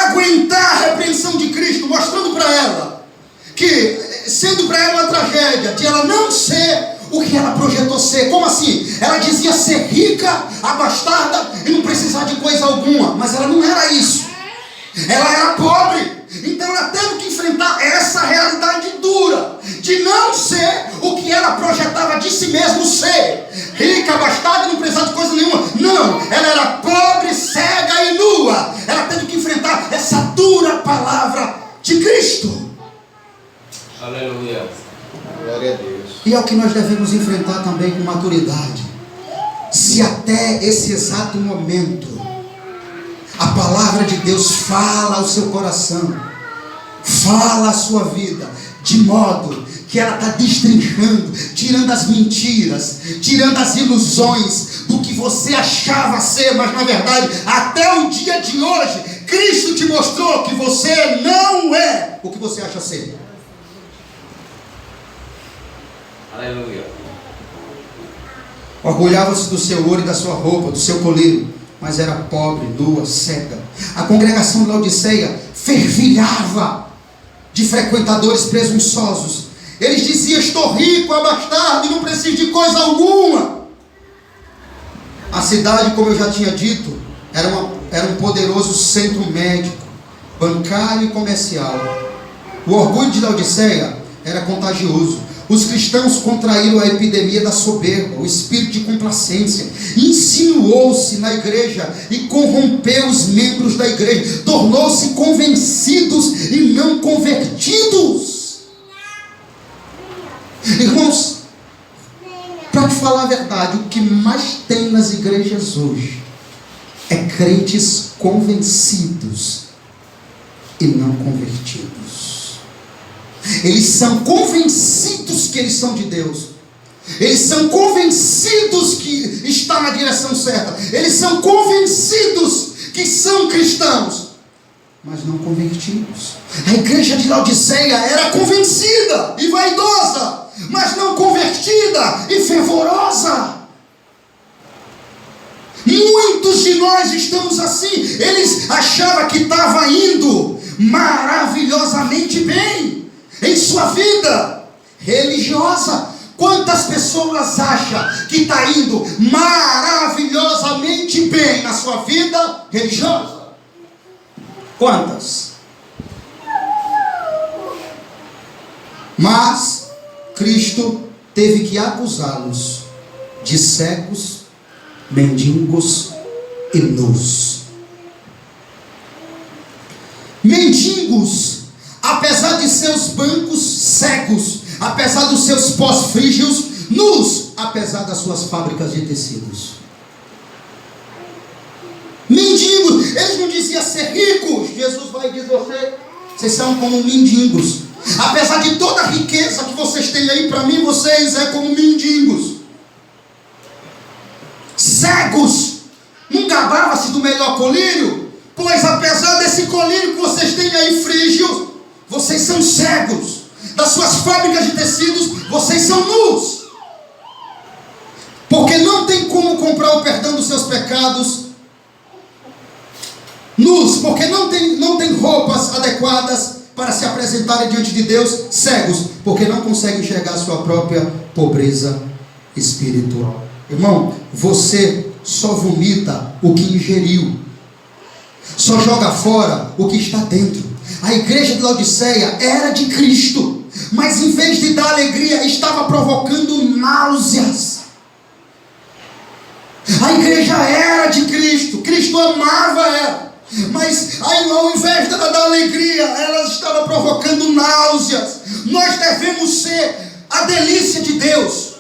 aguentar a repreensão de Cristo, mostrando para ela que, sendo para ela uma tragédia, de ela não ser o que ela projetou ser. Como assim? Ela dizia ser rica, abastada e não precisar de coisa alguma, mas ela não era isso. Ela era pobre. Então ela teve que enfrentar essa realidade dura de não ser o que ela projetava de si mesmo ser. Rica, abastada e não precisar de coisa nenhuma. Não, ela era pobre, cega e nua. Ela teve que enfrentar essa dura palavra de Cristo. Aleluia. Glória a Deus. E é o que nós devemos enfrentar também com maturidade. Se até esse exato momento a palavra de Deus fala ao seu coração, fala a sua vida, de modo que ela está destrinchando, tirando as mentiras, tirando as ilusões do que você achava ser, mas na verdade, até o dia de hoje, Cristo te mostrou que você não é o que você acha ser. Aleluia. Orgulhava-se do seu ouro e da sua roupa, do seu colírio, mas era pobre, nua, cega. A congregação de Laodiceia fervilhava de frequentadores presunçosos. Eles diziam: estou rico, abastado e não preciso de coisa alguma. A cidade, como eu já tinha dito, era um poderoso centro médico, bancário e comercial. O orgulho de Laodiceia era contagioso. Os cristãos contraíram a epidemia da soberba, o espírito de complacência, insinuou-se na igreja e corrompeu os membros da igreja, tornou-se convencidos e não convertidos. Irmãos, para te falar a verdade, o que mais tem nas igrejas hoje é crentes convencidos e não convertidos. Eles são convencidos que eles são de Deus. Eles são convencidos que está na direção certa. Eles são convencidos que são cristãos, mas não convertidos. A igreja de Laodiceia era convencida e vaidosa, mas não convertida e fervorosa. Muitos de nós estamos assim. Eles achavam que estava indo maravilhosamente bem em sua vida religiosa. Quantas pessoas acham que está indo maravilhosamente bem na sua vida religiosa? Quantas? Mas Cristo teve que acusá-los de cegos, mendigos e nus. Mendigos, apesar de seus bancos cegos, apesar dos seus pós-frígios, nus, apesar das suas fábricas de tecidos. Mendigos, eles não diziam ser ricos. Jesus vai dizer: vocês são como mendigos. Apesar de toda a riqueza que vocês têm aí, para mim vocês é como mendigos. Cegos, não gabava-se do melhor colírio, pois apesar desse colírio que vocês têm aí frígio, vocês são cegos. Das suas fábricas de tecidos, vocês são nus. Porque não tem como comprar o perdão dos seus pecados. Nus, porque não tem roupas adequadas para se apresentarem diante de Deus. Cegos, porque não conseguem enxergar a sua própria pobreza espiritual. Irmão, você só vomita o que ingeriu, só joga fora o que está dentro. A igreja de Laodiceia era de Cristo, mas em vez de dar alegria, estava provocando náuseas. A igreja era de Cristo, Cristo amava ela, mas aí, ao invés de dar alegria, ela estava provocando náuseas. Nós devemos ser a delícia de Deus.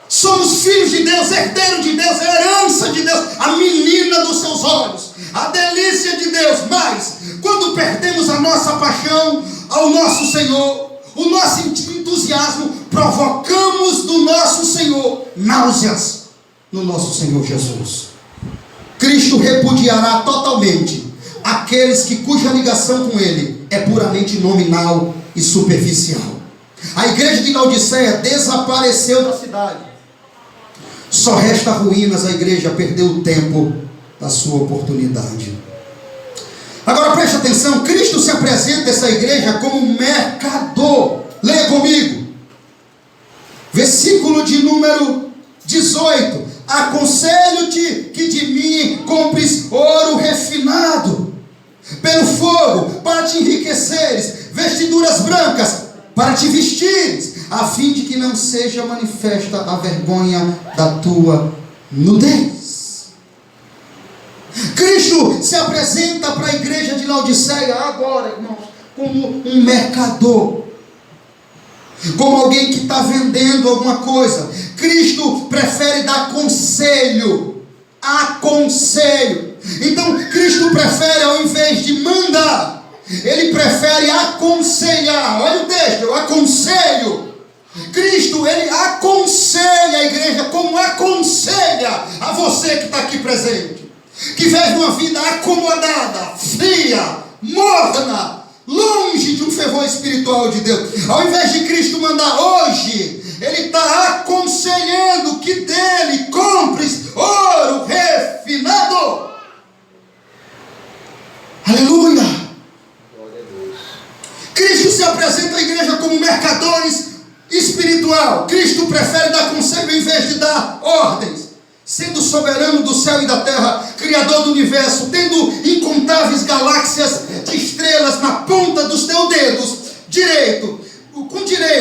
Somos filhos de Deus, herdeiros de Deus, herança de Deus, a menina dos seus olhos, a delícia de Deus. Mas quando perdemos a nossa paixão ao nosso Senhor, o nosso entusiasmo, provocamos do nosso Senhor náuseas. no nosso Senhor Jesus. Cristo repudiará totalmente aqueles cuja ligação com Ele é puramente nominal e superficial. A igreja de Laodiceia desapareceu da cidade. Só resta ruínas, a igreja perdeu o tempo da sua oportunidade. Agora preste atenção, Cristo se apresenta a essa igreja como mercador. Leia comigo. Versículo de número 18. Aconselho-te que de mim compres ouro refinado pelo fogo, para te enriqueceres, vestiduras brancas, para te vestires, a fim de que não seja manifesta a vergonha da tua nudez. Cristo se apresenta para a igreja de Laodiceia agora, irmãos, como um mercador, como alguém que está vendendo alguma coisa. Cristo prefere dar conselho, aconselho. Então Cristo prefere, ao invés de mandar, Ele prefere aconselhar. Olha o texto, eu aconselho. Cristo, Ele aconselha a igreja como aconselha a você que está aqui presente, que vive uma vida acomodada, fria, morna, longe de um fervor espiritual de Deus. Ao invés de Cristo mandar hoje, Ele está aconselhando que dele compres ouro refinado. Aleluia! Cristo se apresenta à igreja como mercadores espiritual. Cristo prefere dar conselho em vez de dar ordens. Sendo soberano do céu e da terra, criador do universo, tendo incontáveis galáxias de estrelas na ponta dos teus dedos,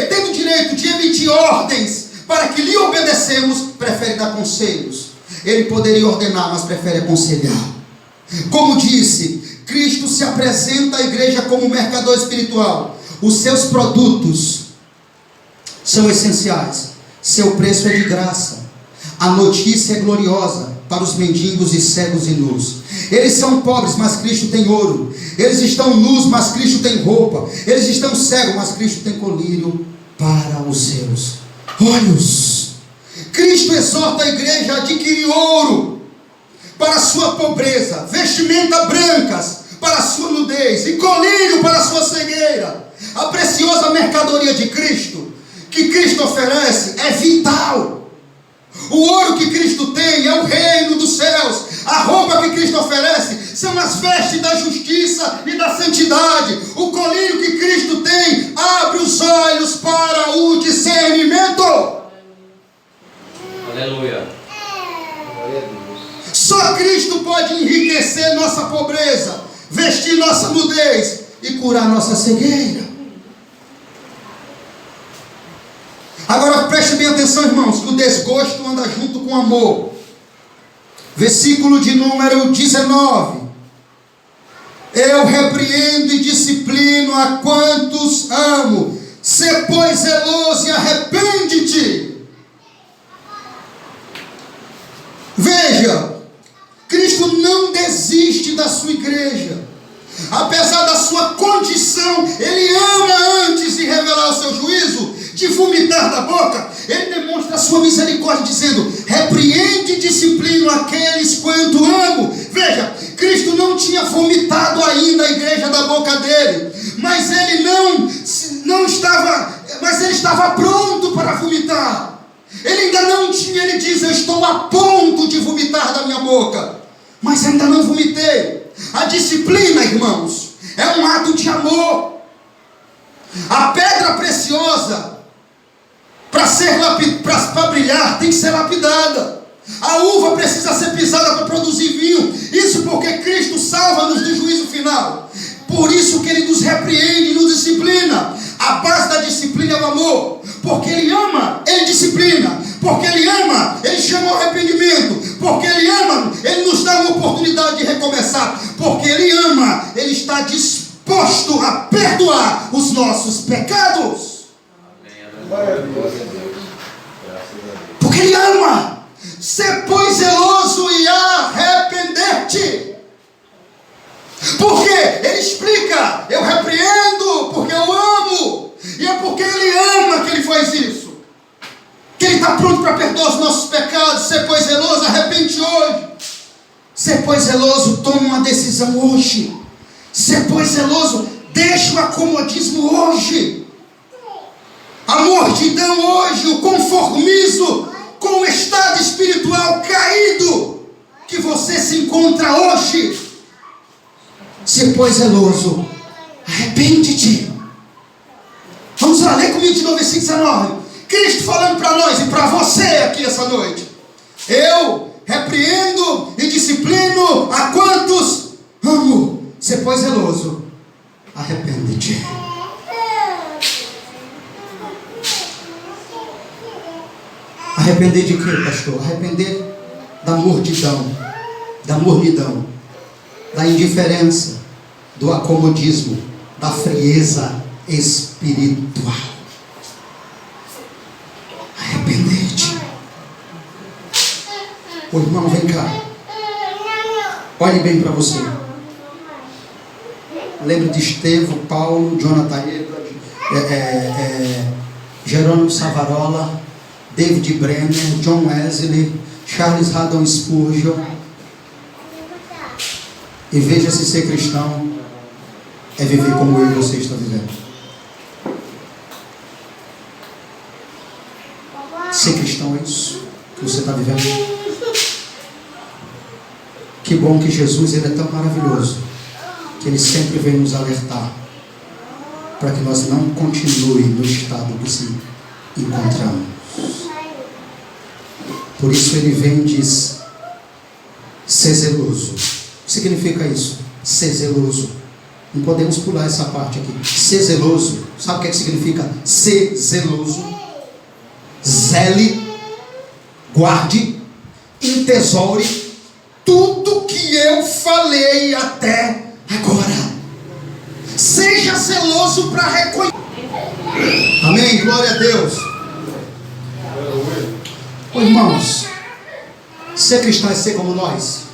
tendo direito de emitir ordens para que lhe obedecemos, prefere dar conselhos. Ele poderia ordenar, mas prefere aconselhar. Como disse, Cristo se apresenta à igreja como mercador espiritual. Os seus produtos são essenciais, seu preço é de graça. A notícia é gloriosa para os mendigos e cegos e nus. Eles são pobres, mas Cristo tem ouro. Eles estão nus, mas Cristo tem roupa. Eles estão cegos, mas Cristo tem colírio para os seus olhos. Cristo exorta a igreja a adquirir ouro para a sua pobreza, vestimenta brancas para a sua nudez e colírio para a sua cegueira. A preciosa mercadoria de Cristo, que Cristo oferece, é vital. O ouro que Cristo tem é o reino dos céus. A roupa que Cristo oferece são as vestes da justiça e da santidade. O colírio que Cristo tem abre os olhos para o discernimento. Aleluia. Só Cristo pode enriquecer nossa pobreza, vestir nossa nudez e curar nossa cegueira. Agora preste bem atenção, irmãos, que o desgosto anda junto com o amor. Versículo de número 19. Eu repreendo e disciplino a quantos amo. Sê, pois, zeloso e arrepende-te. Veja, Cristo não desiste da sua igreja. Apesar da sua condição, Ele ama antes de revelar o seu juízo, de vomitar da boca, Ele demonstra a sua misericórdia, dizendo: repreende e disciplino aqueles quanto amo. Veja, Cristo não tinha vomitado ainda a igreja da boca dele, mas ele estava pronto para vomitar. Ele ainda não tinha, ele diz: eu estou a ponto de vomitar da minha boca, mas ainda não vomitei. A disciplina, irmãos, é um ato de amor. A pedra preciosa, para brilhar, tem que ser lapidada. A uva precisa ser pisada para produzir vinho. Isso porque Cristo salva-nos do juízo final. Por isso que Ele nos repreende e nos disciplina. A base da disciplina é o amor. Porque Ele ama, Ele disciplina. Porque Ele ama, Ele chama ao arrependimento. Porque Ele ama, Ele nos dá uma oportunidade de recomeçar. Porque Ele ama, Ele está disposto a perdoar os nossos pecados. Porque Ele ama. Sê, pois, zeloso e arrepender-te. Porque Ele explica: eu repreendo porque eu amo. E é porque Ele ama que Ele faz isso, que Ele está pronto para perdoar os nossos pecados. Sê, pois, zeloso pois, zeloso, toma uma decisão hoje. Ser, pois, zeloso, deixa o acomodismo hoje. A mordidão hoje, o conformismo com o estado espiritual caído que você se encontra hoje. Ser, pois, zeloso, arrepende-te. Vamos lá, lê comigo de novo versículo 19. Cristo falando para nós e para você aqui essa noite. Eu repreendo e disciplino a quantos amo. Ser, pois, zeloso, arrepende-te. Arrepender de quê, pastor? Arrepender da mordidão, da mornidão, da indiferença, do acomodismo, da frieza espiritual. Arrepender-te. Ô irmão, vem cá. Olhe bem para você. Lembra de Estevão, Paulo, Jonathan Edwards, Jerônimo Savonarola, David Brenner, John Wesley, Charles Haddon Spurgeon. E veja se ser cristão é viver como eu e você estão vivendo. Ser cristão é isso que você está vivendo. Que bom que Jesus, Ele é tão maravilhoso, que Ele sempre vem nos alertar para que nós não continue no estado que se encontramos. Por isso Ele vem e diz: ser zeloso. O que significa isso? Ser zeloso. Não podemos pular essa parte aqui. Ser zeloso. Sabe o que significa ser zeloso? Zele, guarde, entesoure tudo que eu falei até agora. Seja zeloso para reconhecer. Amém, glória a Deus. Ô, irmãos, ser cristão é ser como nós.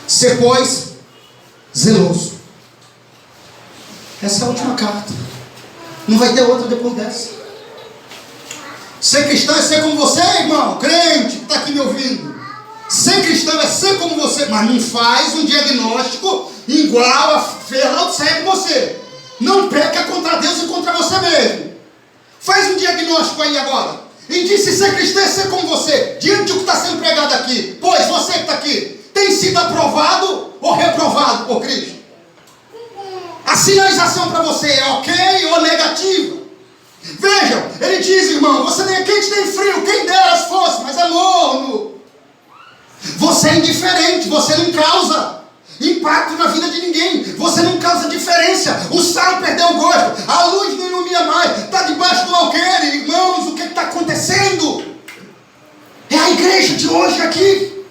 Ser, pois, zeloso. Essa é a última carta. Não vai ter outra depois dessa. Ser cristão é ser como você, irmão, crente que está aqui me ouvindo. Ser cristão é ser como você, mas não faz um diagnóstico igual a Fernando segue você. Não peca contra Deus e contra você mesmo. Faz um diagnóstico aí agora. E diz se ser cristão é ser como você. Diante do que está sendo pregado aqui. Pois você que está aqui, tem sido aprovado ou reprovado por Cristo? A sinalização para você é ok ou negativa? Vejam, ele diz, irmão, você nem é quente nem frio, quem dera fosse, mas é morno. Você é indiferente, você não causa impacto na vida de ninguém, você não causa diferença. O sal perdeu o gosto, a luz não ilumina mais, está debaixo do alqueire. Irmãos, o que está acontecendo? É a igreja de hoje aqui.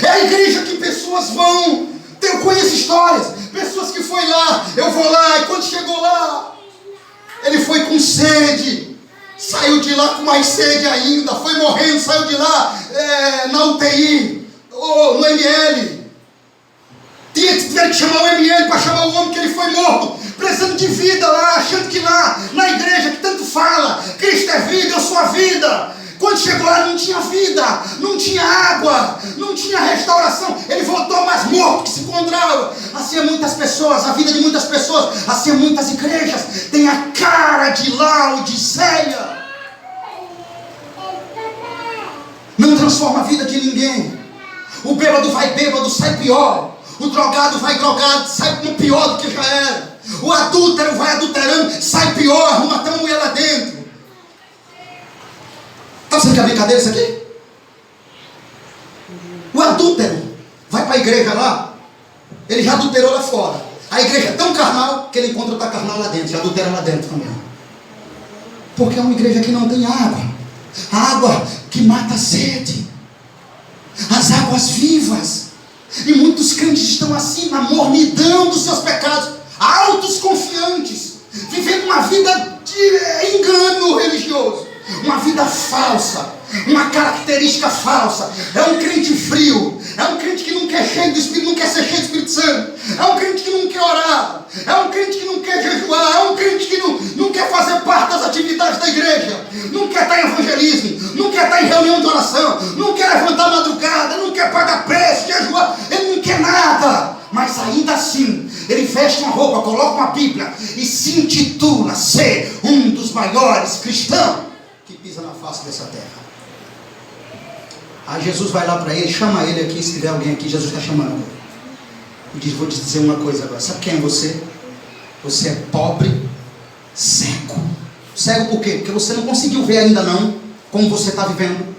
É a igreja que pessoas vão. Eu conheço histórias, pessoas que foi lá, eu vou lá, e quando chegou lá, ele foi com sede, saiu de lá com mais sede ainda, foi morrendo, saiu de lá na UTI, ou no ML. Tiveram que chamar o ML para chamar o homem que ele foi morto, precisando de vida lá, achando que lá, na igreja que tanto fala, Cristo é vida, eu sou a vida. Quando chegou lá não tinha vida, não tinha água, não tinha restauração. Ele voltou mais morto que se encontrava. Assim é muitas pessoas, a vida de muitas pessoas, assim é muitas igrejas, tem a cara de Laodiceia. Não transforma a vida de ninguém. O bêbado vai bêbado, sai pior. O drogado vai drogado, sai pior do que já era. O adúltero vai adulterando, sai pior, arruma até uma mulher lá dentro. Está pensando que é brincadeira isso aqui? O adúltero vai para a igreja lá, ele já adulterou lá fora. A igreja é tão carnal que ele encontra outra carnal lá dentro, já adultera lá dentro também. Porque é uma igreja que não tem água. A água que mata a sede. As águas vivas. E muitos crentes estão assim, na mornidão dos seus pecados, altos confiantes, vivendo uma vida de engano religioso. Uma vida falsa, uma característica falsa. É um crente frio, é um crente que não quer cheio do Espírito, não quer ser cheio do Espírito Santo, é um crente que não quer orar, é um crente que não quer jejuar, é um crente que não quer fazer parte das atividades da igreja, não quer estar em evangelismo, não quer estar em reunião de oração, não quer levantar madrugada, não quer pagar preço, jejuar, ele não quer nada. Mas ainda assim, ele veste uma roupa, coloca uma Bíblia e se intitula ser um dos maiores cristãos que pisa na face dessa terra. Aí Jesus vai lá para ele, chama ele aqui, se tiver alguém aqui, Jesus está chamando ele. E diz, vou te dizer uma coisa agora, sabe quem é você? Você é pobre, cego. Cego por quê? Porque você não conseguiu ver ainda não, como você está vivendo.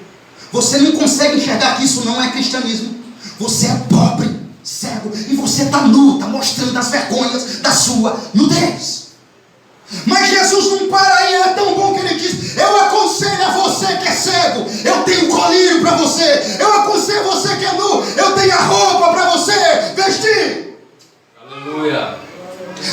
Você não consegue enxergar que isso não é cristianismo. Você é pobre, cego, e você está nu, está mostrando as vergonhas da sua nudez. Mas Jesus não para aí, é tão bom que ele diz, eu aconselho a você que é cego, eu tenho colírio para você, eu aconselho você que é nu, eu tenho a roupa para você vestir. Aleluia.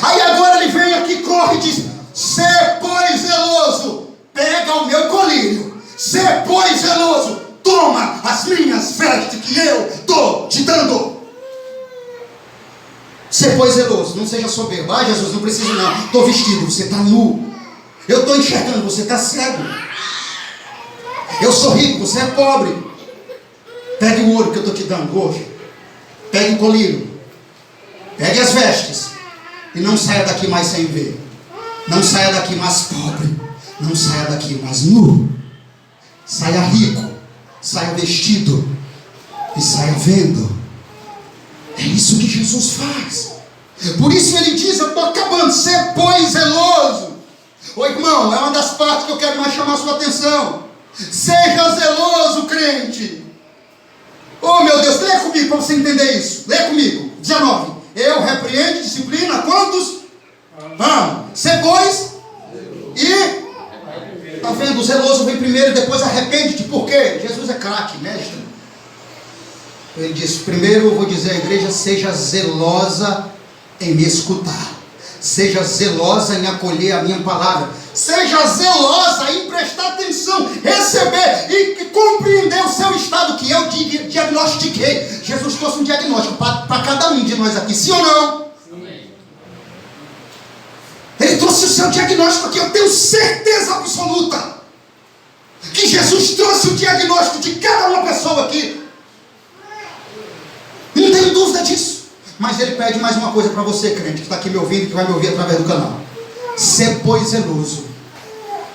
Aí agora ele vem aqui, corre e diz, sê pois zeloso, pega o meu colírio, sê pois zeloso, toma as minhas vestes que eu estou te dando. Sê pois zeloso, não seja soberbo. Ah, Jesus, não preciso não, estou vestido, você está nu. Eu estou enxergando, você está cego. Eu sou rico, você é pobre. Pegue o ouro que eu estou te dando hoje. Pegue o colírio. Pegue as vestes. E não saia daqui mais sem ver. Não saia daqui mais pobre. Não saia daqui mais nu. Saia rico. Saia vestido. E saia vendo. É isso que Jesus faz. Por isso ele diz, eu estou acabando, ser pois zeloso. Ô irmão, é uma das partes que eu quero mais chamar a sua atenção. Seja zeloso, crente. Oh meu Deus, lê comigo para você entender isso. Lê comigo, 19. Eu repreendo, disciplina, quantos? Vamos. Ser pois e... Está vendo, o zeloso vem primeiro e depois arrepende-te. Por quê? Jesus é craque, mestre. Ele diz, primeiro eu vou dizer à igreja, seja zelosa em me escutar. Seja zelosa em acolher a minha palavra. Seja zelosa em prestar atenção, receber e compreender o seu estado que eu diagnostiquei. Jesus trouxe um diagnóstico para cada um de nós aqui, sim ou não? Sim. Ele trouxe o seu diagnóstico aqui, eu tenho certeza absoluta que Jesus trouxe o diagnóstico de cada uma pessoa aqui. Não tenho dúvida disso. Mas ele pede mais uma coisa para você, crente, que está aqui me ouvindo e que vai me ouvir através do canal. Sê pois zeloso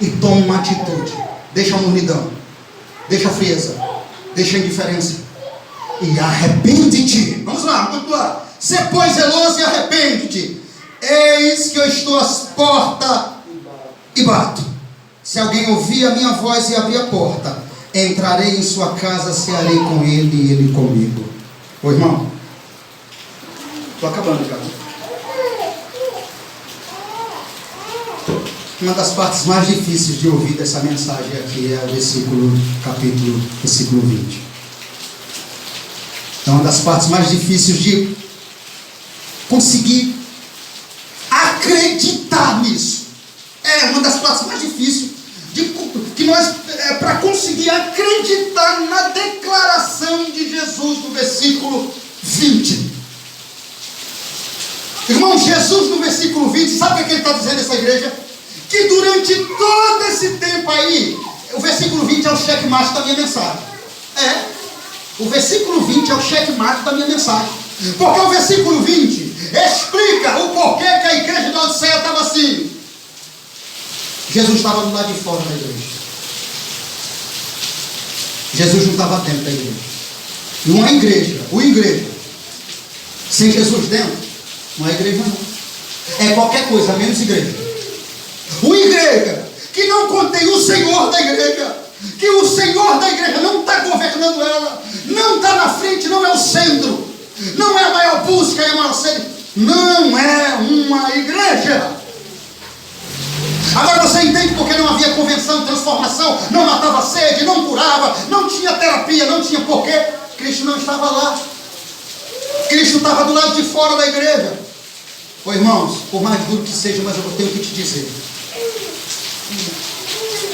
e toma uma atitude. Deixa a mornidão, deixa a frieza, deixa a indiferença e arrepende-te. Vamos lá, vamos continuar. Sê pois zeloso e arrepende-te. Eis que eu estou às portas e bato. Se alguém ouvir a minha voz e abrir a porta, entrarei em sua casa, cearei com ele e ele comigo. Ô irmão, estou acabando já. Uma das partes mais difíceis de ouvir dessa mensagem aqui é o versículo 20. É uma das partes mais difíceis de conseguir acreditar nisso. É uma das partes mais difíceis que nós, para conseguir acreditar na declaração de Jesus no versículo 20. Irmão, Jesus no versículo 20, sabe o que ele está dizendo a essa igreja? Que durante todo esse tempo aí, o versículo 20 é o checkmate da minha mensagem. O versículo 20 é o checkmate da minha mensagem. Porque o versículo 20 explica o porquê que a igreja da Odisseia estava assim. Jesus estava do lado de fora da igreja. Jesus não estava dentro da igreja. Não é igreja. Sem Jesus dentro, não é igreja não. É qualquer coisa, menos igreja. Uma igreja que não contém o Senhor da igreja, que o Senhor da igreja não está governando ela, não está na frente, não é o centro, não é a maior busca, é a maior sede, não é uma igreja. Agora você entende porque não havia convenção, transformação, não matava sede, não curava, não tinha terapia, não tinha porquê. Cristo não estava lá. Cristo estava do lado de fora da igreja. Ô irmãos, por mais duro que seja, mas eu tenho que te dizer.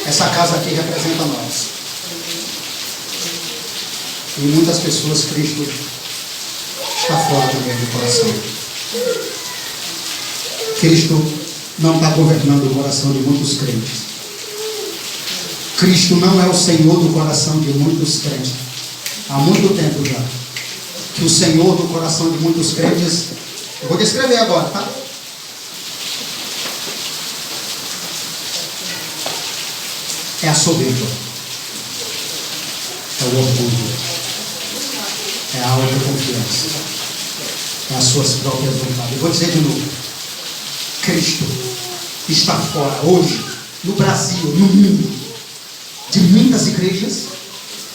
Essa casa aqui representa nós. E muitas pessoas Cristo está fora também do coração. Cristo não está governando o coração de muitos crentes. Cristo não é o Senhor do coração de muitos crentes. Há muito tempo já que o Senhor do coração de muitos crentes, eu vou descrever agora, tá? É a soberba, é o orgulho, é a autoconfiança, é as suas próprias vontades. Eu vou dizer de novo: Cristo está fora hoje, no Brasil, no mundo, de muitas igrejas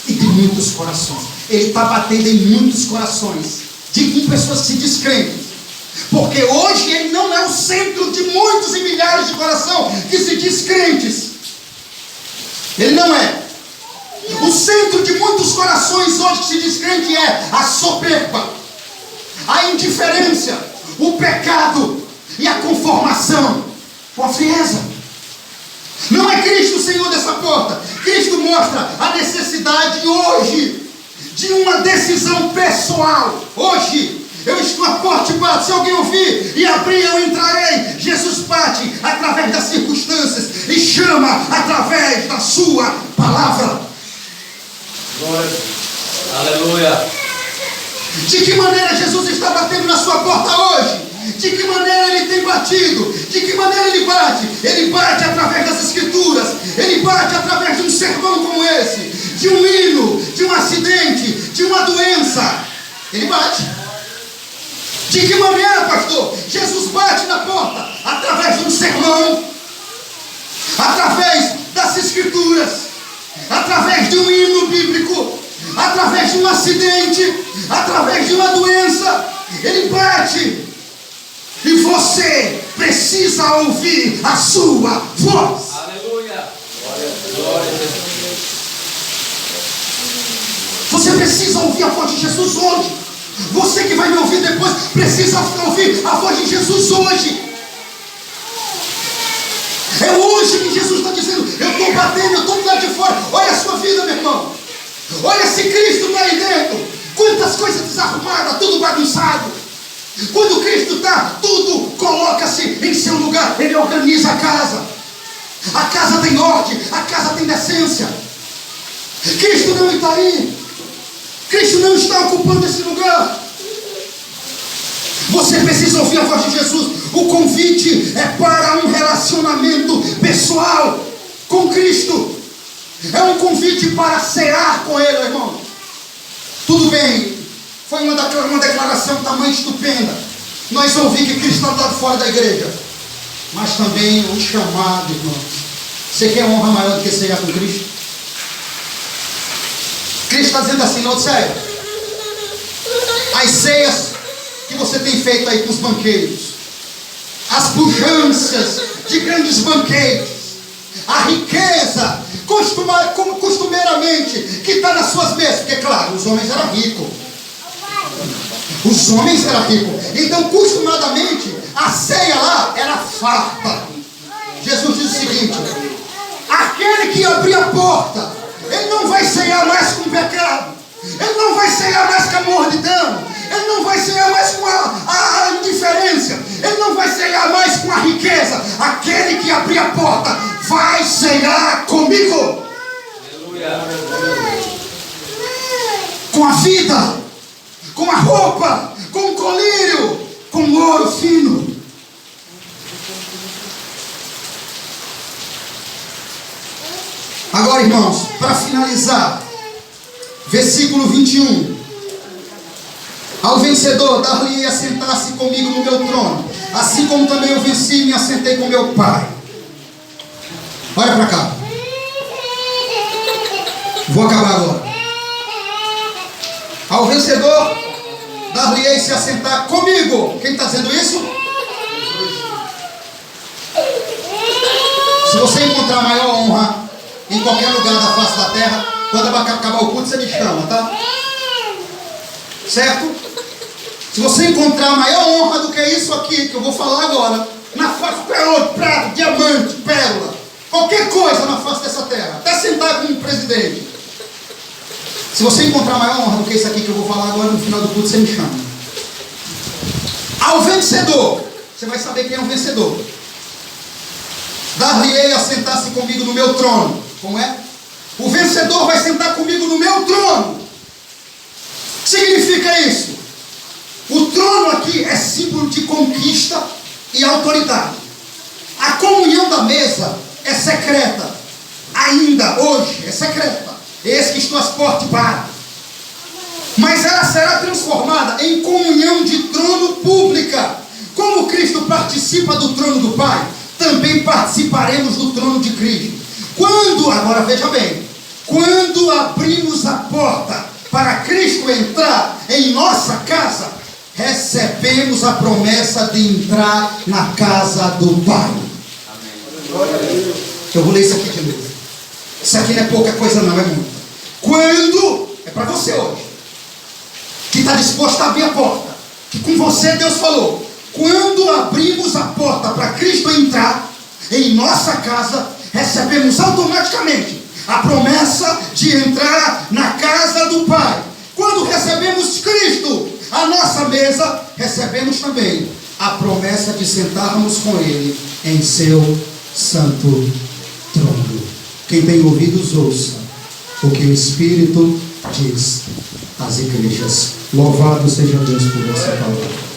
e de muitos corações. Ele está batendo em muitos corações, de pessoas que se descreem, porque hoje ele não é o centro de muitos e milhares de coração que se descrentes. Ele não é. O centro de muitos corações hoje que se descrente é a soberba, a indiferença, o pecado e a conformação com a frieza. Não é Cristo o Senhor dessa porta. Cristo mostra a necessidade hoje de uma decisão pessoal. Hoje eu estou à porta e bato. Se alguém ouvir e abrir, eu entrarei. Jesus bate através das circunstâncias e chama através da sua palavra. Glória. Aleluia. De que maneira Jesus está batendo na sua porta hoje? De que maneira ele tem batido? De que maneira ele bate? Ele bate através das escrituras. Ele bate através de um sermão como esse, de um hino, de um acidente, de uma doença. Ele bate. De que maneira, pastor? Jesus bate na porta através de um sermão, através das escrituras, através de um hino bíblico, através de um acidente, através de uma doença. Ele bate. E você precisa ouvir a sua voz. Aleluia. Glória a Deus. Você precisa ouvir a voz de Jesus hoje. Você que vai me ouvir depois precisa ouvir a voz de Jesus hoje. É hoje que Jesus está dizendo: eu estou batendo, eu estou do lado de fora. Olha a sua vida, meu irmão. Olha se Cristo está aí dentro. Quantas coisas desarrumadas, tudo bagunçado. Quando Cristo está, tudo coloca-se em seu lugar. Ele organiza a casa. A casa tem ordem, a casa tem decência. Cristo não está aí. Cristo não está ocupando esse lugar. Você precisa ouvir a voz de Jesus. O convite é para um relacionamento pessoal com Cristo. É um convite para cear com Ele, irmão. Tudo bem, foi uma declaração tamanho estupenda. Nós ouvimos que Cristo está do lado fora da igreja. Mas também um chamado, irmão. Você quer honra maior do que cear com Cristo? Cristo está dizendo assim: não, sério, as ceias que você tem feito aí com os banqueiros, as pujanças de grandes banquetes, a riqueza costumeiramente que está nas suas mesas, porque claro, os homens eram ricos. Os homens eram ricos. Então, costumadamente, a ceia lá era farta. Jesus diz o seguinte: aquele que abrir a porta, ele não vai ceiar mais com o pecado, ele não vai ceiar mais com a mordidão, ele não vai ceiar mais com a indiferença, ele não vai ceiar mais com a riqueza. Aquele que abrir a porta vai ceiar comigo. Aleluia. Com a vida, com a roupa, com o colírio, com o ouro fino. Agora, irmãos, para finalizar, versículo 21. Ao vencedor dar-lhe a sentar-se comigo no meu trono, assim como também eu venci e me assentei com meu Pai. Olha para cá. Vou acabar agora. Ao vencedor dar-lhe se assentar comigo. Quem está dizendo isso? Se você encontrar maior honra em qualquer lugar da face da terra, quando acabar o culto, você me chama, tá? Certo? Se você encontrar maior honra do que isso aqui que eu vou falar agora, na face de ouro, prata, diamante, pérola, qualquer coisa na face dessa terra, até sentar como um presidente. Se você encontrar maior honra do que isso aqui que eu vou falar agora, no final do culto, você me chama. Ao vencedor, você vai saber quem é o vencedor. Dar-lhe-ei a sentar-se comigo no meu trono. Como é? O vencedor vai sentar comigo no meu trono. O que significa isso? O trono aqui é símbolo de conquista e autoridade. A comunhão da mesa é secreta. Ainda hoje é secreta. Eis que estou às portas e bato. Mas ela será transformada em comunhão de trono pública. Como Cristo participa do trono do Pai, também participaremos do trono de Cristo. Agora veja bem, quando abrimos a porta para Cristo entrar em nossa casa, recebemos a promessa de entrar na casa do Pai. Amém. Eu vou ler isso aqui de novo. Isso aqui não é pouca coisa não, é muito. Quando, é para você hoje, que está disposto a abrir a porta, que com você Deus falou, quando abrimos a porta para Cristo entrar em nossa casa, recebemos automaticamente a promessa de entrar na casa do Pai. Quando recebemos Cristo à nossa mesa, recebemos também a promessa de sentarmos com Ele em seu santo trono. Quem tem ouvidos, ouça o que o Espírito diz às igrejas. Louvado seja Deus por essa palavra.